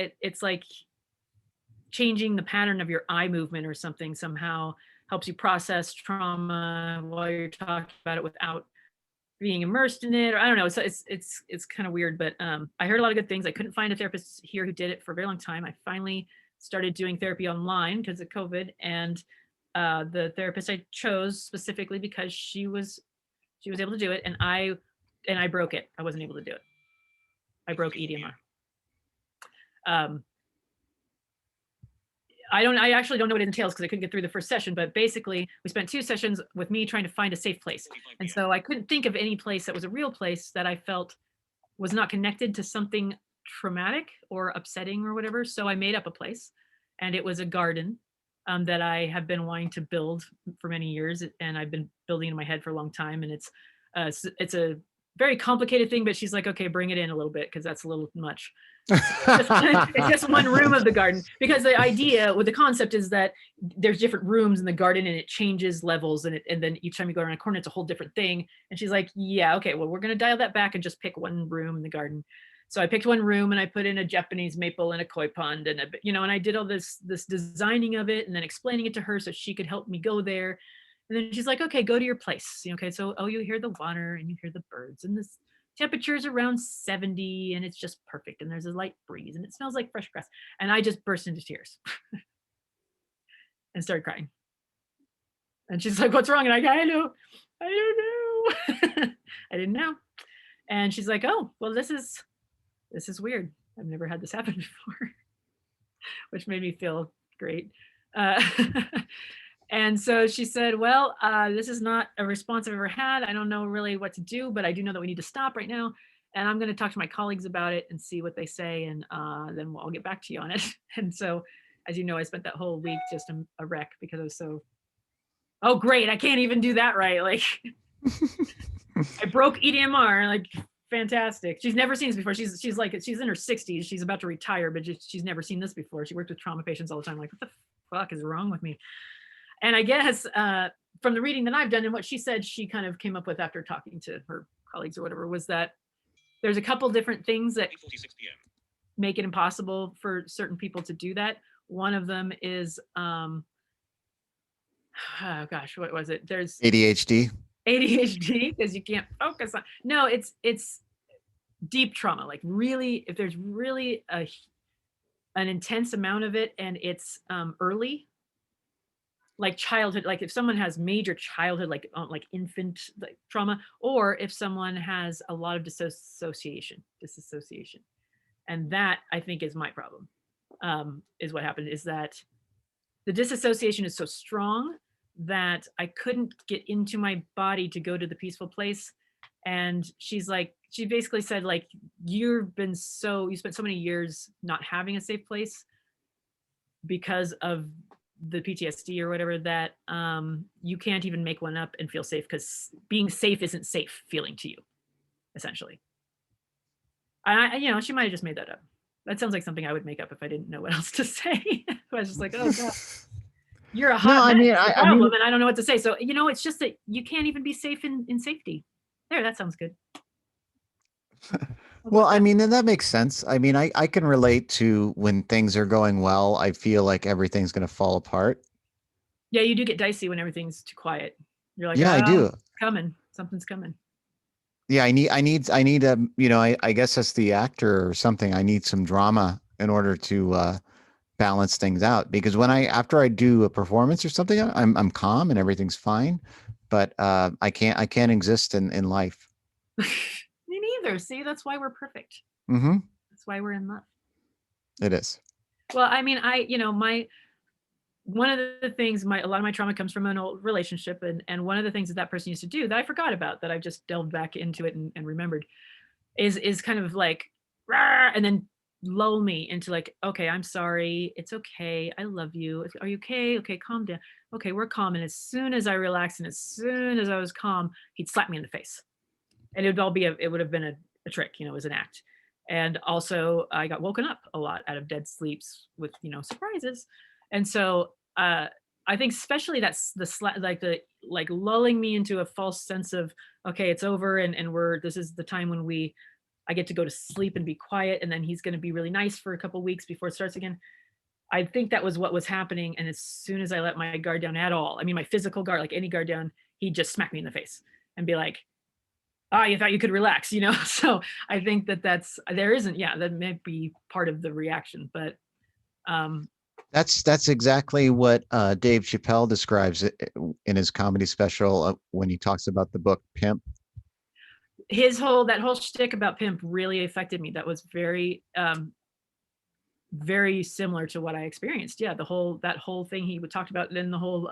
changing the pattern of your eye movement or something somehow helps you process trauma while you're talking about it without being immersed in it, or I don't know. It's kind of weird, but I heard a lot of good things. I couldn't find a therapist here who did it for a very long time. I finally started doing therapy online because of COVID, and the therapist I chose specifically because she was able to do it, and I broke it. I wasn't able to do it. I broke EDMR. Um, I actually don't know what it entails because I couldn't get through the first session, but basically we spent 2 sessions with me trying to find a safe place. And so I couldn't think of any place that was a real place that I felt was not connected to something traumatic or upsetting or whatever. So I made up a place, and it was a garden that I have been wanting to build for many years, and I've been building in my head for a long time. And it's a very complicated thing, but she's like, okay, bring it in a little bit because that's a little much. It's just one room of the garden, because the idea with the concept is that there's different rooms in the garden and it changes levels, and then each time you go around a corner it's a whole different thing. And she's like, yeah, okay, well, we're going to dial that back and just pick one room in the garden. So I picked one room and I put in a Japanese maple and a koi pond, and and I did all this designing of it and then explaining it to her so she could help me go there. And then she's like, okay, go to your place. Okay, so you hear the water and you hear the birds, and this temperature is around 70, and it's just perfect, and there's a light breeze and it smells like fresh grass. And I just burst into tears and started crying. And she's like, what's wrong? And I don't know. I didn't know. And she's like, oh, well, this is weird. I've never had this happen before, which made me feel great. Uh, and so she said, well, this is not a response I've ever had. I don't know really what to do, but I do know that we need to stop right now. And I'm going to talk to my colleagues about it and see what they say. And then I'll get back to you on it. And so, as you know, I spent that whole week just a wreck because I was so, oh, great. I can't even do that right. Like, I broke EDMR, like, fantastic. She's never seen this before. She's in her 60s. She's about to retire, but she's never seen this before. She worked with trauma patients all the time. Like, what the fuck is wrong with me? And I guess from the reading that I've done and what she said, she kind of came up with after talking to her colleagues or whatever, was that there's a couple different things that make it impossible for certain people to do that. One of them is, oh gosh, what was it? There's ADHD. ADHD because you can't focus on. No, it's deep trauma. Like really, if there's really an intense amount of it and it's early, like childhood, like if someone has major childhood, like infant like trauma, or if someone has a lot of disassociation, and that I think is my problem. Is what happened is that the disassociation is so strong that I couldn't get into my body to go to the peaceful place. And she's like, she basically said, like, you spent so many years not having a safe place because of the PTSD or whatever that you can't even make one up and feel safe because being safe isn't safe feeling to you, essentially. She might have just made that up. That sounds like something I would make up if I didn't know what else to say. I was just like, oh God, you're a No, hot I mess, mean, you're a I mean, problem, and I don't know what to say. So, it's just that you can't even be safe in safety. There, that sounds good. well, I mean, and that makes sense. I mean, I can relate to when things are going well, I feel like everything's going to fall apart. Yeah, you do get dicey when everything's too quiet. You're like, Yeah, I oh, do. it's coming. Something's coming. Yeah, I need a, I guess as the actor or something, I need some drama in order to balance things out because after I do a performance or something, I'm calm and everything's fine, but I can't exist in life. Me neither. See, that's why we're perfect. Mm-hmm. That's why we're in love. It is. Well, I mean, my one of the things a lot of my trauma comes from an old relationship, and one of the things that person used to do that I forgot about that I just delved back into it and remembered is kind of like "Rah," and then lull me into like, okay, I'm sorry, it's okay, I love you, are you okay, okay, calm down, okay, we're calm. And as soon as I relaxed and as soon as I was calm, he'd slap me in the face, and it would have been a trick, it was an act. And also I got woken up a lot out of dead sleeps with surprises. And so I think especially that's like lulling me into a false sense of, okay, it's over, and this is the time when I get to go to sleep and be quiet, and then he's going to be really nice for a couple weeks before it starts again. I think that was what was happening. And as soon as I let my guard down at all, I mean my physical guard, like any guard down, he'd just smack me in the face and be like, ah, you thought you could relax, So I think there isn't, yeah, that might be part of the reaction, but um, That's exactly what Dave Chappelle describes in his comedy special when he talks about the book Pimp. that whole shtick about pimp really affected me. That was very, very similar to what I experienced. Yeah, that whole thing he would talk about, and then the whole,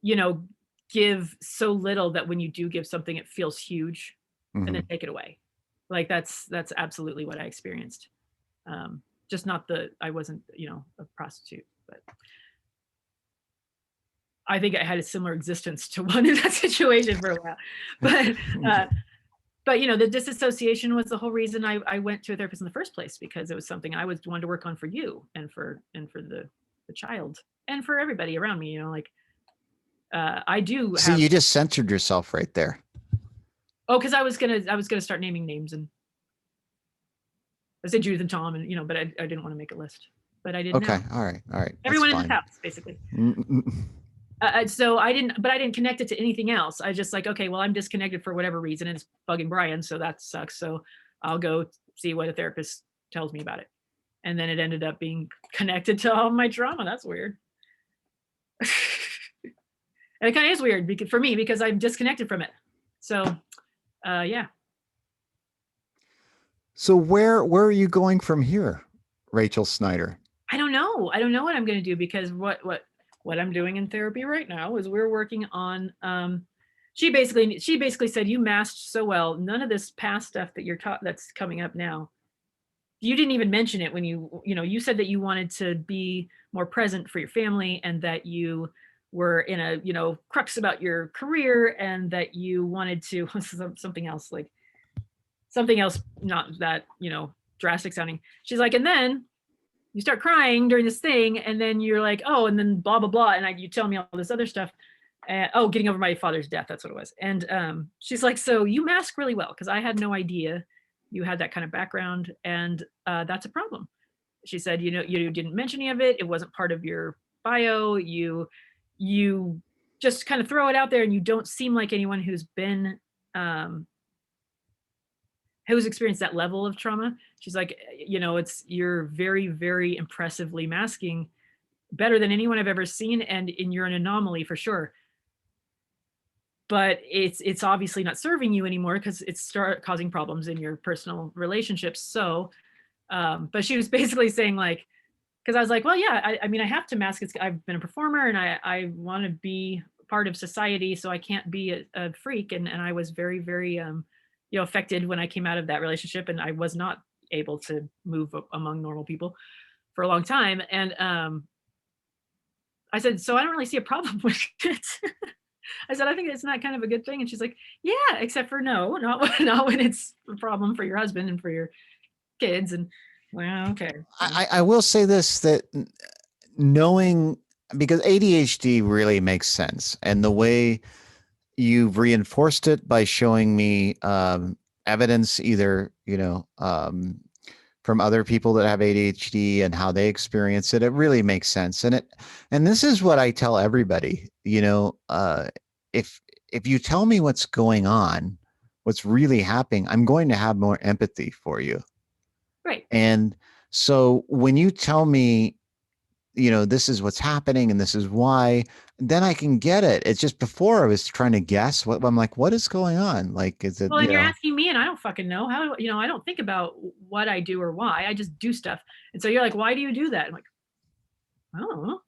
you know, give so little that when you do give something, it feels huge, and then Hmm. take it away. Like that's absolutely what I experienced. Just not I wasn't, a prostitute, but I think I had a similar existence to one in that situation for a while. But uh, the disassociation was the whole reason I went to a therapist in the first place, because it was something I wanted to work on for you and for the child and for everybody around me. Like I do See, have. you just censored yourself right there. Oh, because I was gonna start naming names, and I said Judith and Tom, and but I didn't want to make a list, but I did Okay. now. All right. All right. That's Everyone in this fine. house, basically. Mm-mm. So I didn't connect it to anything else. I just like, okay, well, I'm disconnected for whatever reason, and it's bugging Brian, so that sucks. So I'll go see what a therapist tells me about it. And then it ended up being connected to all my trauma. That's weird. And it kind of is weird for me because I'm disconnected from it. So, yeah. So where are you going from here, Rachel Snyder? I don't know. I don't know what I'm going to do, because what I'm doing in therapy right now is we're working on. She basically said, you masked so well. None of this past stuff that that's coming up now. You didn't even mention it when you said that you wanted to be more present for your family, and that you were in a crux about your career, and that you wanted to something else, not that drastic sounding. She's like, and then you start crying during this thing, and then you're like, oh, and then blah blah blah, and you tell me all this other stuff. Getting over my father's death, that's what it was. And she's like, so you mask really well, because I had no idea you had that kind of background, and that's a problem. She said, you didn't mention any of it. It wasn't part of your bio. You just kind of throw it out there, and you don't seem like anyone who's been, who's experienced that level of trauma. She's like, you're very, very impressively masking, better than anyone I've ever seen. And you're an anomaly for sure. But it's obviously not serving you anymore, because it's start causing problems in your personal relationships. So, but she was basically saying, like, because I was like, well, yeah, I mean, I have to mask. I've been a performer, and I want to be part of society, so I can't be a freak. And I was very, very, affected when I came out of that relationship, and I was not able to move among normal people for a long time. And I said, so I don't really see a problem with it. I said, I think it's not kind of a good thing. And she's like, yeah, except for no, not when it's a problem for your husband and for your kids. And well, okay. I will say this, that knowing, because ADHD really makes sense, and the way you've reinforced it by showing me evidence, either from other people that have ADHD and how they experience it, it really makes sense. And this is what I tell everybody. If you tell me what's going on, what's really happening, I'm going to have more empathy for you. Right. And so when you tell me, this is what's happening and this is why, then I can get it. It's just, before I was trying to guess what, I'm like, what is going on? Like, is it, well, and you're asking me, and I don't fucking know how, I don't think about what I do or why. I just do stuff. And so you're like, why do you do that? I'm like, I don't know.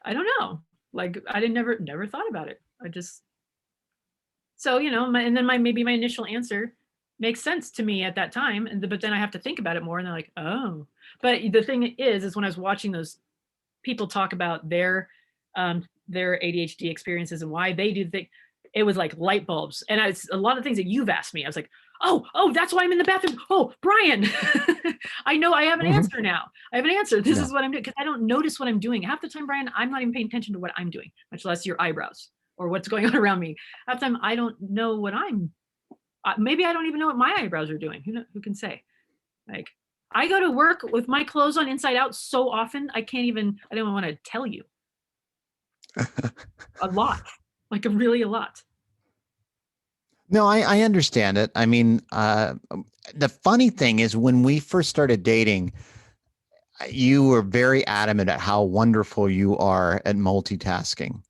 I don't know. Like, I never thought about it. I just, so, and then maybe my initial answer makes sense to me at that time. But then I have to think about it more, and they're like, oh. But the thing is when I was watching those people talk about their ADHD experiences and why they do the thing, it was like light bulbs. And it's a lot of things that you've asked me. I was like, oh, that's why I'm in the bathroom. Oh, Brian, I know I have an answer now. I have an answer. This is what I'm doing, because I don't notice what I'm doing. Half the time, Brian, I'm not even paying attention to what I'm doing, much less your eyebrows or what's going on around me. Half the time, I don't know what maybe I don't even know what my eyebrows are doing. Who can say? Like, I go to work with my clothes on inside out so often, I don't want to tell you. A lot, like really a lot. No, I understand it. I mean, the funny thing is, when we first started dating, you were very adamant at how wonderful you are at multitasking.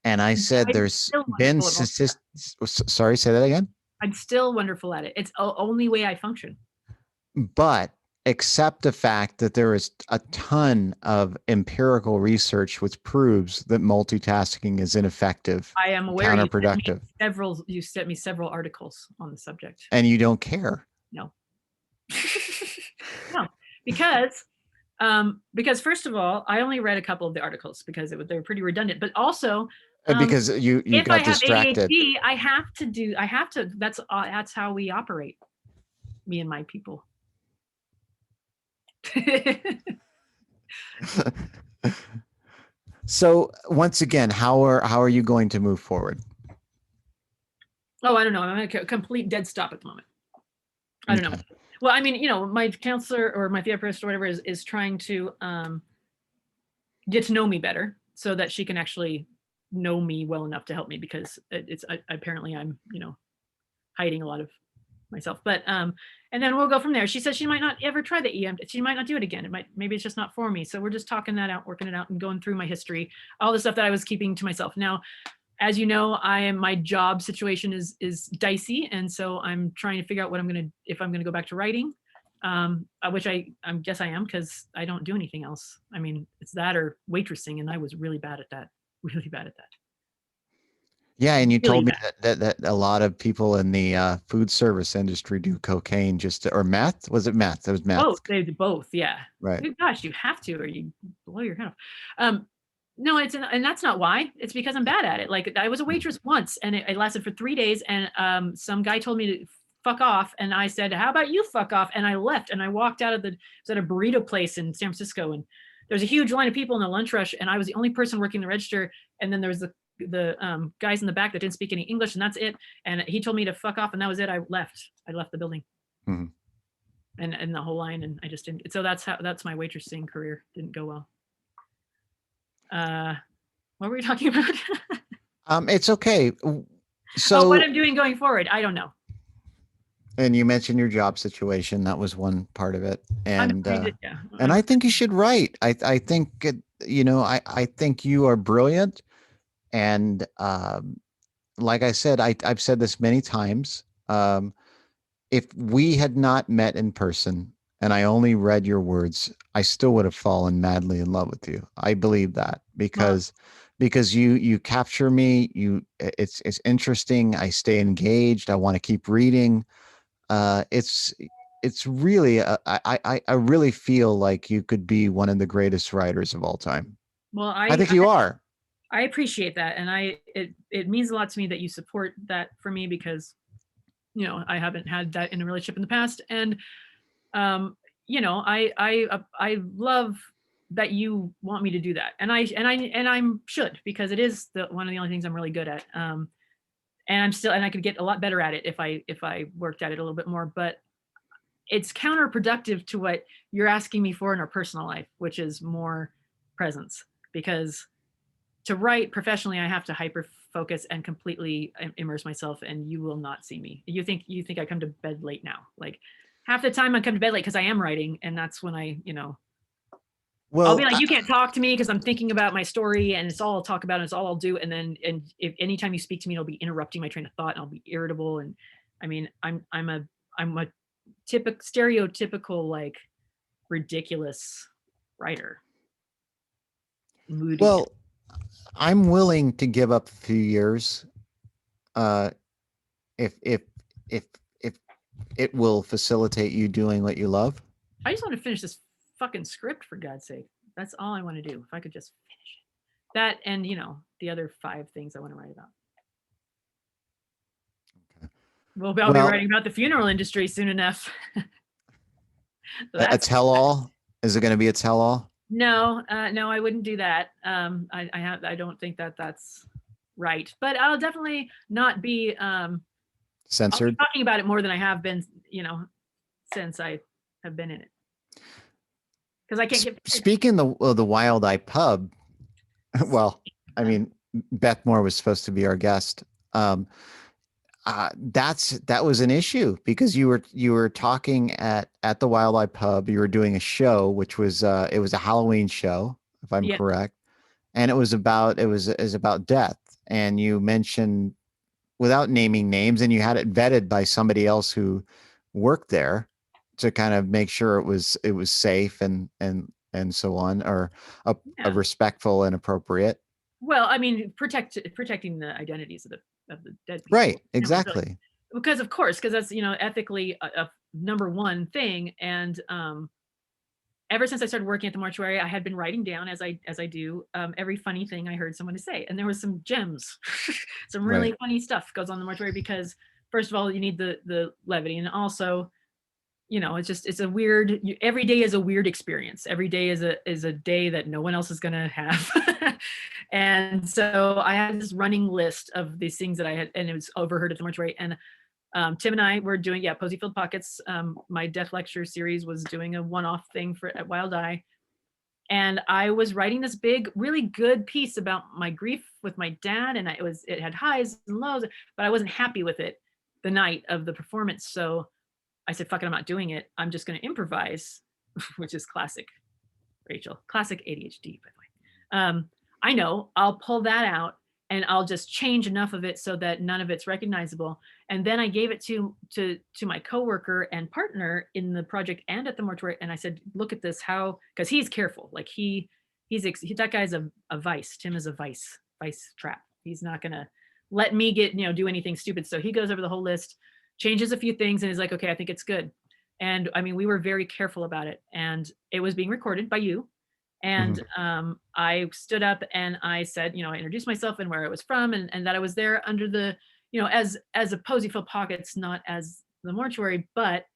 And I said, there's been statistics. Sorry, say that again. I'm still wonderful at it. It's the only way I function. But accept the fact that there is a ton of empirical research which proves that multitasking is ineffective. I am aware. Counterproductive. You sent me several articles on the subject. And you don't care. No. No, because first of all, I only read a couple of the articles because they were pretty redundant, but also because you got distracted. ADHD, I have to, that's how we operate, me and my people. So once again, how are you going to move forward? Oh, I don't know. I'm at a complete dead stop at the moment. I don't know. Well, I mean, my counselor or my therapist or whatever is trying to get to know me better so that she can actually know me well enough to help me, because apparently I'm, hiding a lot of myself. But and then we'll go from there. She says she might not ever try the EMT. She might not do it again. Maybe it's just not for me. So we're just talking that out, working it out, and going through my history, all the stuff that I was keeping to myself. Now, as you know, my job situation is dicey, and so I'm trying to figure out if I'm gonna go back to writing, which I guess I am, because I don't do anything else. I mean, it's that or waitressing, and I was really bad at that. Really bad at that. Yeah, and you told me that a lot of people in the food service industry do cocaine or meth. Was it meth? It was meth. Both. They do both. Yeah. Right. Gosh, you have to, or you blow your head off. No, and that's not why. It's because I'm bad at it. Like, I was a waitress once, and it lasted for 3 days, and some guy told me to fuck off, and I said, "How about you fuck off?" And I left, and I walked out of it was at a burrito place in San Francisco, and there was a huge line of people in the lunch rush, and I was the only person working the register, and then there was the guys in the back that didn't speak any English, and that's it. And he told me to fuck off, and that was it. I left the building. Mm-hmm. and the whole line, and I just didn't. So that's my waitressing career didn't go well. What were we talking about? It's okay. Oh, what So, I'm doing going forward, I don't know. and you mentioned your job situation. That was one part of it. Yeah, And I think you should write. I think, I think you are brilliant. And, like I said, I've said this many times. If we had not met in person and I only read your words, I still would have fallen madly in love with you. I believe that well, because you capture me. It's interesting. I stay engaged. I want to keep reading. It's really I really feel like you could be one of the greatest writers of all time. well, I think you are. I appreciate that, and it means a lot to me that you support that for me because I haven't had that in a relationship in the past, and um, I love that you want me to do that, and I'm should because it is the one of the only things I'm really good at. And I could get a lot better at it if I worked at it a little bit more, but it's counterproductive to what you're asking me for in our personal life, which is more presence. Because to write professionally, I have to hyper focus and completely immerse myself, and you will not see me. You think I come to bed late now? Like half the time I come to bed late because I am writing, and that's when I'll be Well, like, you can't talk to me because I'm thinking about my story, and it's all I'll talk about, and it's all I'll do. And if anytime you speak to me, it'll be interrupting my train of thought, and I'll be irritable. And I mean, I'm a stereotypical like ridiculous writer, moody. well, I'm willing to give up a few years, uh, if if if it will facilitate you doing what you love. I just want to finish this fucking script for God's sake. That's all I want to do. If I could just finish it. That and the other 5 things I want to write about. Well, I'll be Well, writing about the funeral industry soon enough. So a that's tell-all. Is it going to be a tell-all? no, no, I wouldn't do that. I don't think that that's right. But I'll definitely not be. I'll be Censored? talking about it more than I have been. Since I have been in it, because I can't get. Speaking of the Wild Eye Pub, well, I mean, Beth Moore was supposed to be our guest. That was an issue because you were talking at the Wild Eye Pub. You were doing a show, which was it was a Halloween show, if I'm Yeah, correct, and it was about death. And you mentioned, without naming names, and you had it vetted by somebody else who worked there to kind of make sure it was safe and so on, or a yeah. respectful and appropriate. Well, I mean, protecting the identities of the dead people. Right, Really, exactly. because of course, because that's ethically a number one thing. And ever since I started working at the mortuary, I had been writing down as I do every funny thing I heard someone to say, and there was some gems, some really Right. funny stuff goes on in the mortuary because first of all, you need the levity, and also it's a weird. Every day is a weird experience. Every day is a day that no one else is gonna have, and so I had this running list of these things that I had, and it was overheard at the mortuary, and Tim and I were doing, Posy Filled Pockets. My death lecture series was doing a one-off thing for at Wild Eye. And I was writing this big, really good piece about my grief with my dad. And it had highs and lows, but I wasn't happy with it the night of the performance. So I said, fuck it, I'm not doing it. I'm just going to improvise, which is classic Rachel, classic ADHD, by the way. I know I'll pull that out and I'll just change enough of it so that none of it's recognizable. And then I gave it to my coworker and partner in the project and at the mortuary, and I said, "Look at this, how because he's careful, like that guy's a vice. Tim is a vice trap. He's not gonna let me do anything stupid. So he goes over the whole list, changes a few things, and is like, okay, I think it's good. And I mean, we were very careful about it, and it was being recorded by you. And Mhm. I stood up and I said, I introduced myself and where I was from, and that I was there under the, as a Posy Filled Pockets, not as the mortuary, but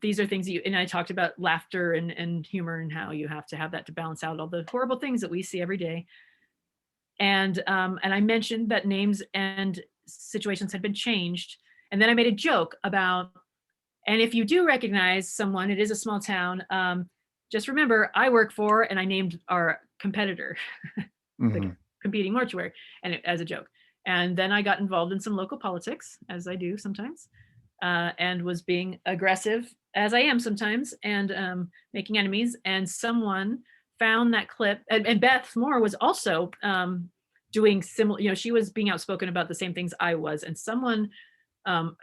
these are things and I talked about laughter and humor and how you have to have that to balance out all the horrible things that we see every day. And I mentioned that names and situations had been changed, and then I made a joke about And if you do recognize someone, it is a small town. Just remember, I work for, and I named our competitor, the Mhm. competing mortuary, and as a joke. And then I got involved in some local politics, as I do sometimes, and was being aggressive, as I am sometimes, and making enemies. And someone found that clip, and Beth Moore was also doing similar. She was being outspoken about the same things I was, and someone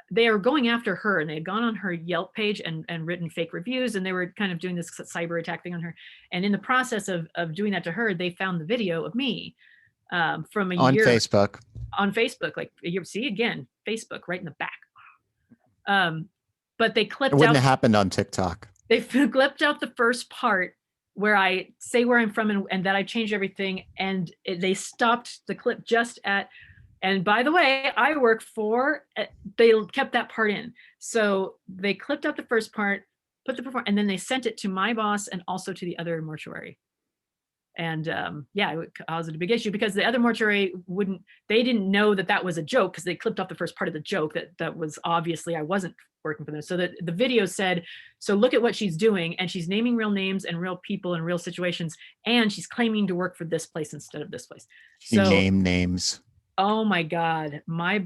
they are going after her, and they had gone on her Yelp page and written fake reviews, and they were kind of doing this cyber attack thing on her. And in the process of doing that to her, they found the video of me from a On year Facebook. on Facebook. Like, you see, again, Facebook right in the back. But they It clipped wouldn't out have happened on TikTok. they clipped out the first part where I say where I'm from, and that I changed everything, and they stopped the clip just at, and by the way, I work for, they kept that part in. So they clipped out the first part, put the perform, and then they sent it to my boss and also to the other mortuary. And yeah, it caused a big issue because the other mortuary they didn't know that that was a joke, because they clipped off the first part of the joke that was obviously I wasn't working for them. So that the video said, so look at what she's doing, and she's naming real names and real people and real situations, and she's claiming to work for this place instead of this place. You So name names. oh my God, my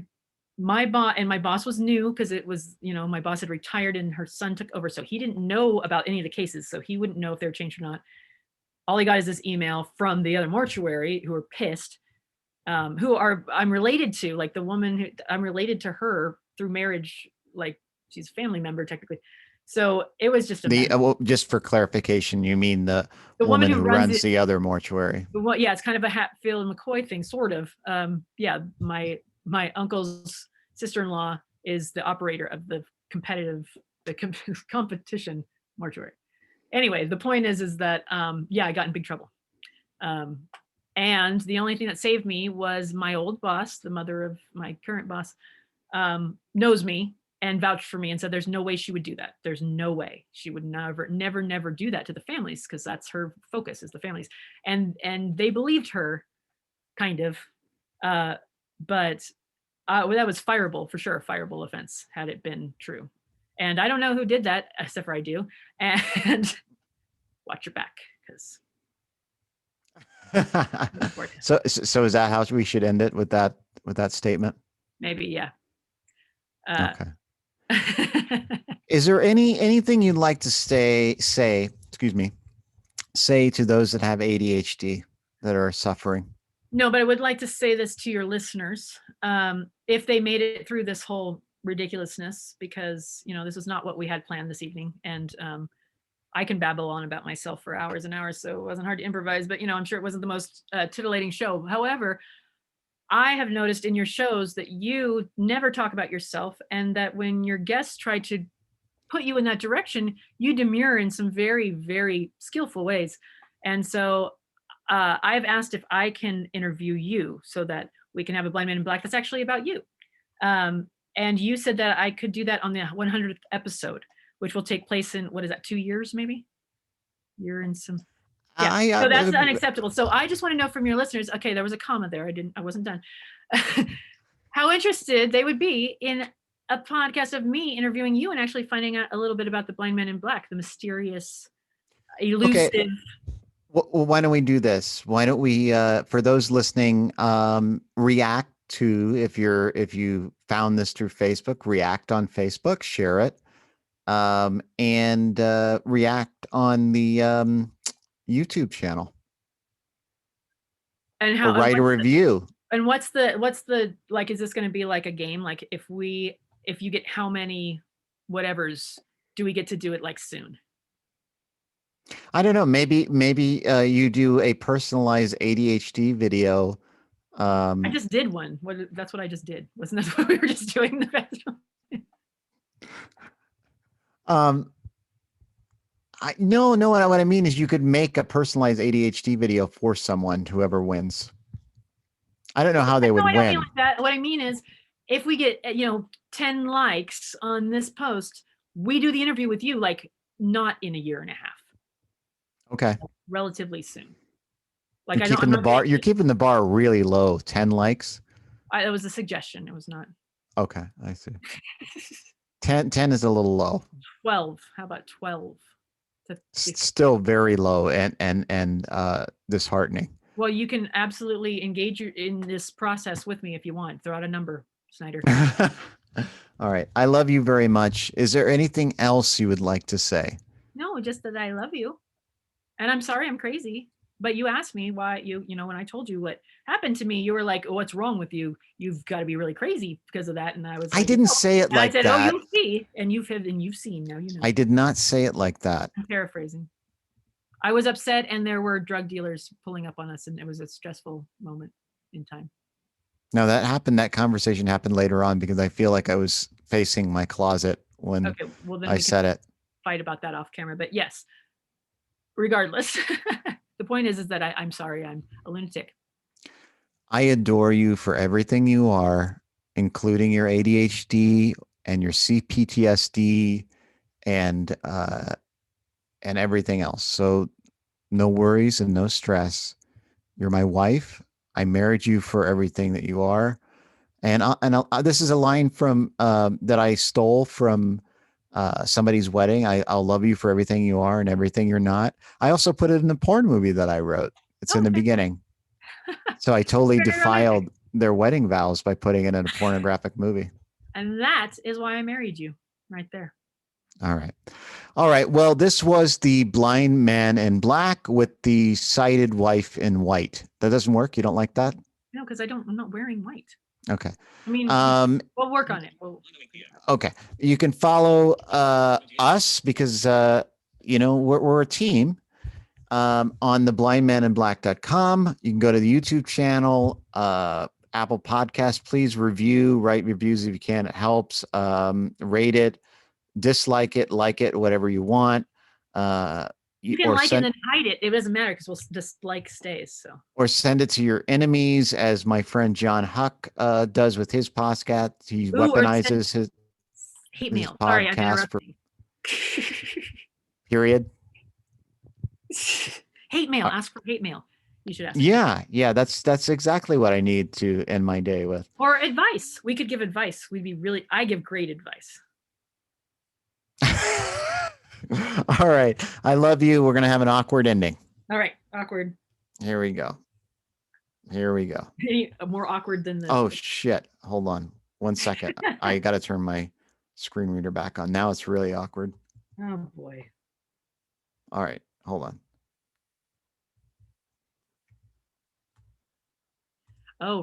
boss, and my boss was new, because it was, my boss had retired and her son took over, so he didn't know about any of the cases, so he wouldn't know if they were changed or not. All he got is this email from the other mortuary, who are pissed, who I'm related to, like the woman who I'm related to her through marriage, like she's a family member technically. So it was just a mess. Well, just for clarification, you mean the The woman who who runs the other mortuary? Yeah, it's kind of a Hatfield and McCoy thing, sort of. Yeah, my uncle's sister-in-law is the operator of the competition mortuary. Anyway, the point is that yeah, I got in big trouble. And the only thing that saved me was my old boss, the mother of my current boss, knows me and vouched for me and said there's no way she would do that. There's no way. She would never do that to the families, because that's her focus, is the families. And they believed her, kind of. But well, that was fireable for sure, fireable offense had it been true. And I don't know who did that, except for I do. And watch your back, because so is that how we should end it, with that statement? maybe, yeah. Okay. Is there anything you'd like to say to those that have ADHD that are suffering? No, but I would like to say this to your listeners, if they made it through this whole ridiculousness, because this is not what we had planned this evening, and I can babble on about myself for hours and hours, so it wasn't hard to improvise, but I'm sure it wasn't the most titillating show. However, I have noticed in your shows that you never talk about yourself, and that when your guests try to put you in that direction, you demur in some very, very skillful ways. And so I've asked if I can interview you so that we can have a Blind Man in Black that's actually about you. And you said that I could do that on the 100th episode, which will take place in, what is that, 2 years maybe? You're in some. Yeah, so that's unacceptable. So I just want to know from your listeners, okay, there was a comma there. I wasn't done. How interested they would be in a podcast of me interviewing you and actually finding out a little bit about the Blind Man in Black, the mysterious, elusive. Okay. Well, why don't we do this? Why don't we, for those listening, react to, if you found this through Facebook, react on Facebook, share it, and react on the YouTube channel, and how, or write a review. And what's the like? Is this going to be like a game? Like, if you get how many whatevers, do we get to do it like soon? I don't know. Maybe you do a personalized ADHD video. I just did one. That's what I just did. Wasn't that what we were just doing in the bathroom? No. What I mean is, you could make a personalized ADHD video for someone, whoever wins. I don't know how they would win. I mean like that. What I mean is, if we get 10 likes on this post, we do the interview with you, like, not in a year and a half. Okay. Relatively soon. Like, you're keeping the bar really low. 10 likes. It was a suggestion. It was not. Okay, I see. 10 is a little low. 12. How about 12? Still very low and disheartening. Well, you can absolutely engage in this process with me if you want. Throw out a number, Snyder. All right. I love you very much. Is there anything else you would like to say? No, just that I love you. And I'm sorry I'm crazy. But you asked me why when I told you what happened to me, you were like, oh, what's wrong with you? You've got to be really crazy because of that. And I was I like, didn't no. say it And I like said, oh, that. you'll see. And you've seen. Now you know. I did not say it like that. I'm paraphrasing. I was upset and there were drug dealers pulling up on us and it was a stressful moment in time. No, that conversation happened later on because I feel like I was facing my closet when Okay, well then I we can said it. fight about that off camera. But yes, regardless, the point is that I'm sorry, I'm a lunatic. I adore you for everything you are, including your ADHD and your CPTSD and everything else. So no worries and no stress. You're my wife. I married you for everything that you are. And this is a line from that I stole from somebody's wedding. I'll love you for everything you are and everything you're not. I also put it in the porn movie that I wrote. It's in the beginning. So I totally defiled their wedding vows by putting it in a pornographic movie. And that is why I married you right there. All right. All right. Well, this was the blind man in black with the sighted wife in white. That doesn't work. You don't like that? No, because I'm not wearing white. Okay. I mean, we'll work on it. Okay. You can follow us because, we're a team on the blindmanandblack.com. You can go to the YouTube channel, Apple Podcast. Please write reviews if you can. It helps. Rate it, dislike it, like it, whatever you want. You can like it and then hide it. It doesn't matter because we'll just stays. So. Or send it to your enemies, as my friend John Huck does with his podcast. He weaponizes his hate mail. Sorry, I interrupted you. Period. Hate mail. Ask for hate mail. You should ask. Yeah. That's exactly what I need to end my day with. Or advice. We could give advice. I give great advice. All right. I love you. We're gonna have an awkward ending. All right. Awkward. Here we go. More awkward than this. Oh shit. Hold on 1 second. I gotta turn my screen reader back on. Now it's really awkward. Oh boy. All right. Hold on. Oh, right.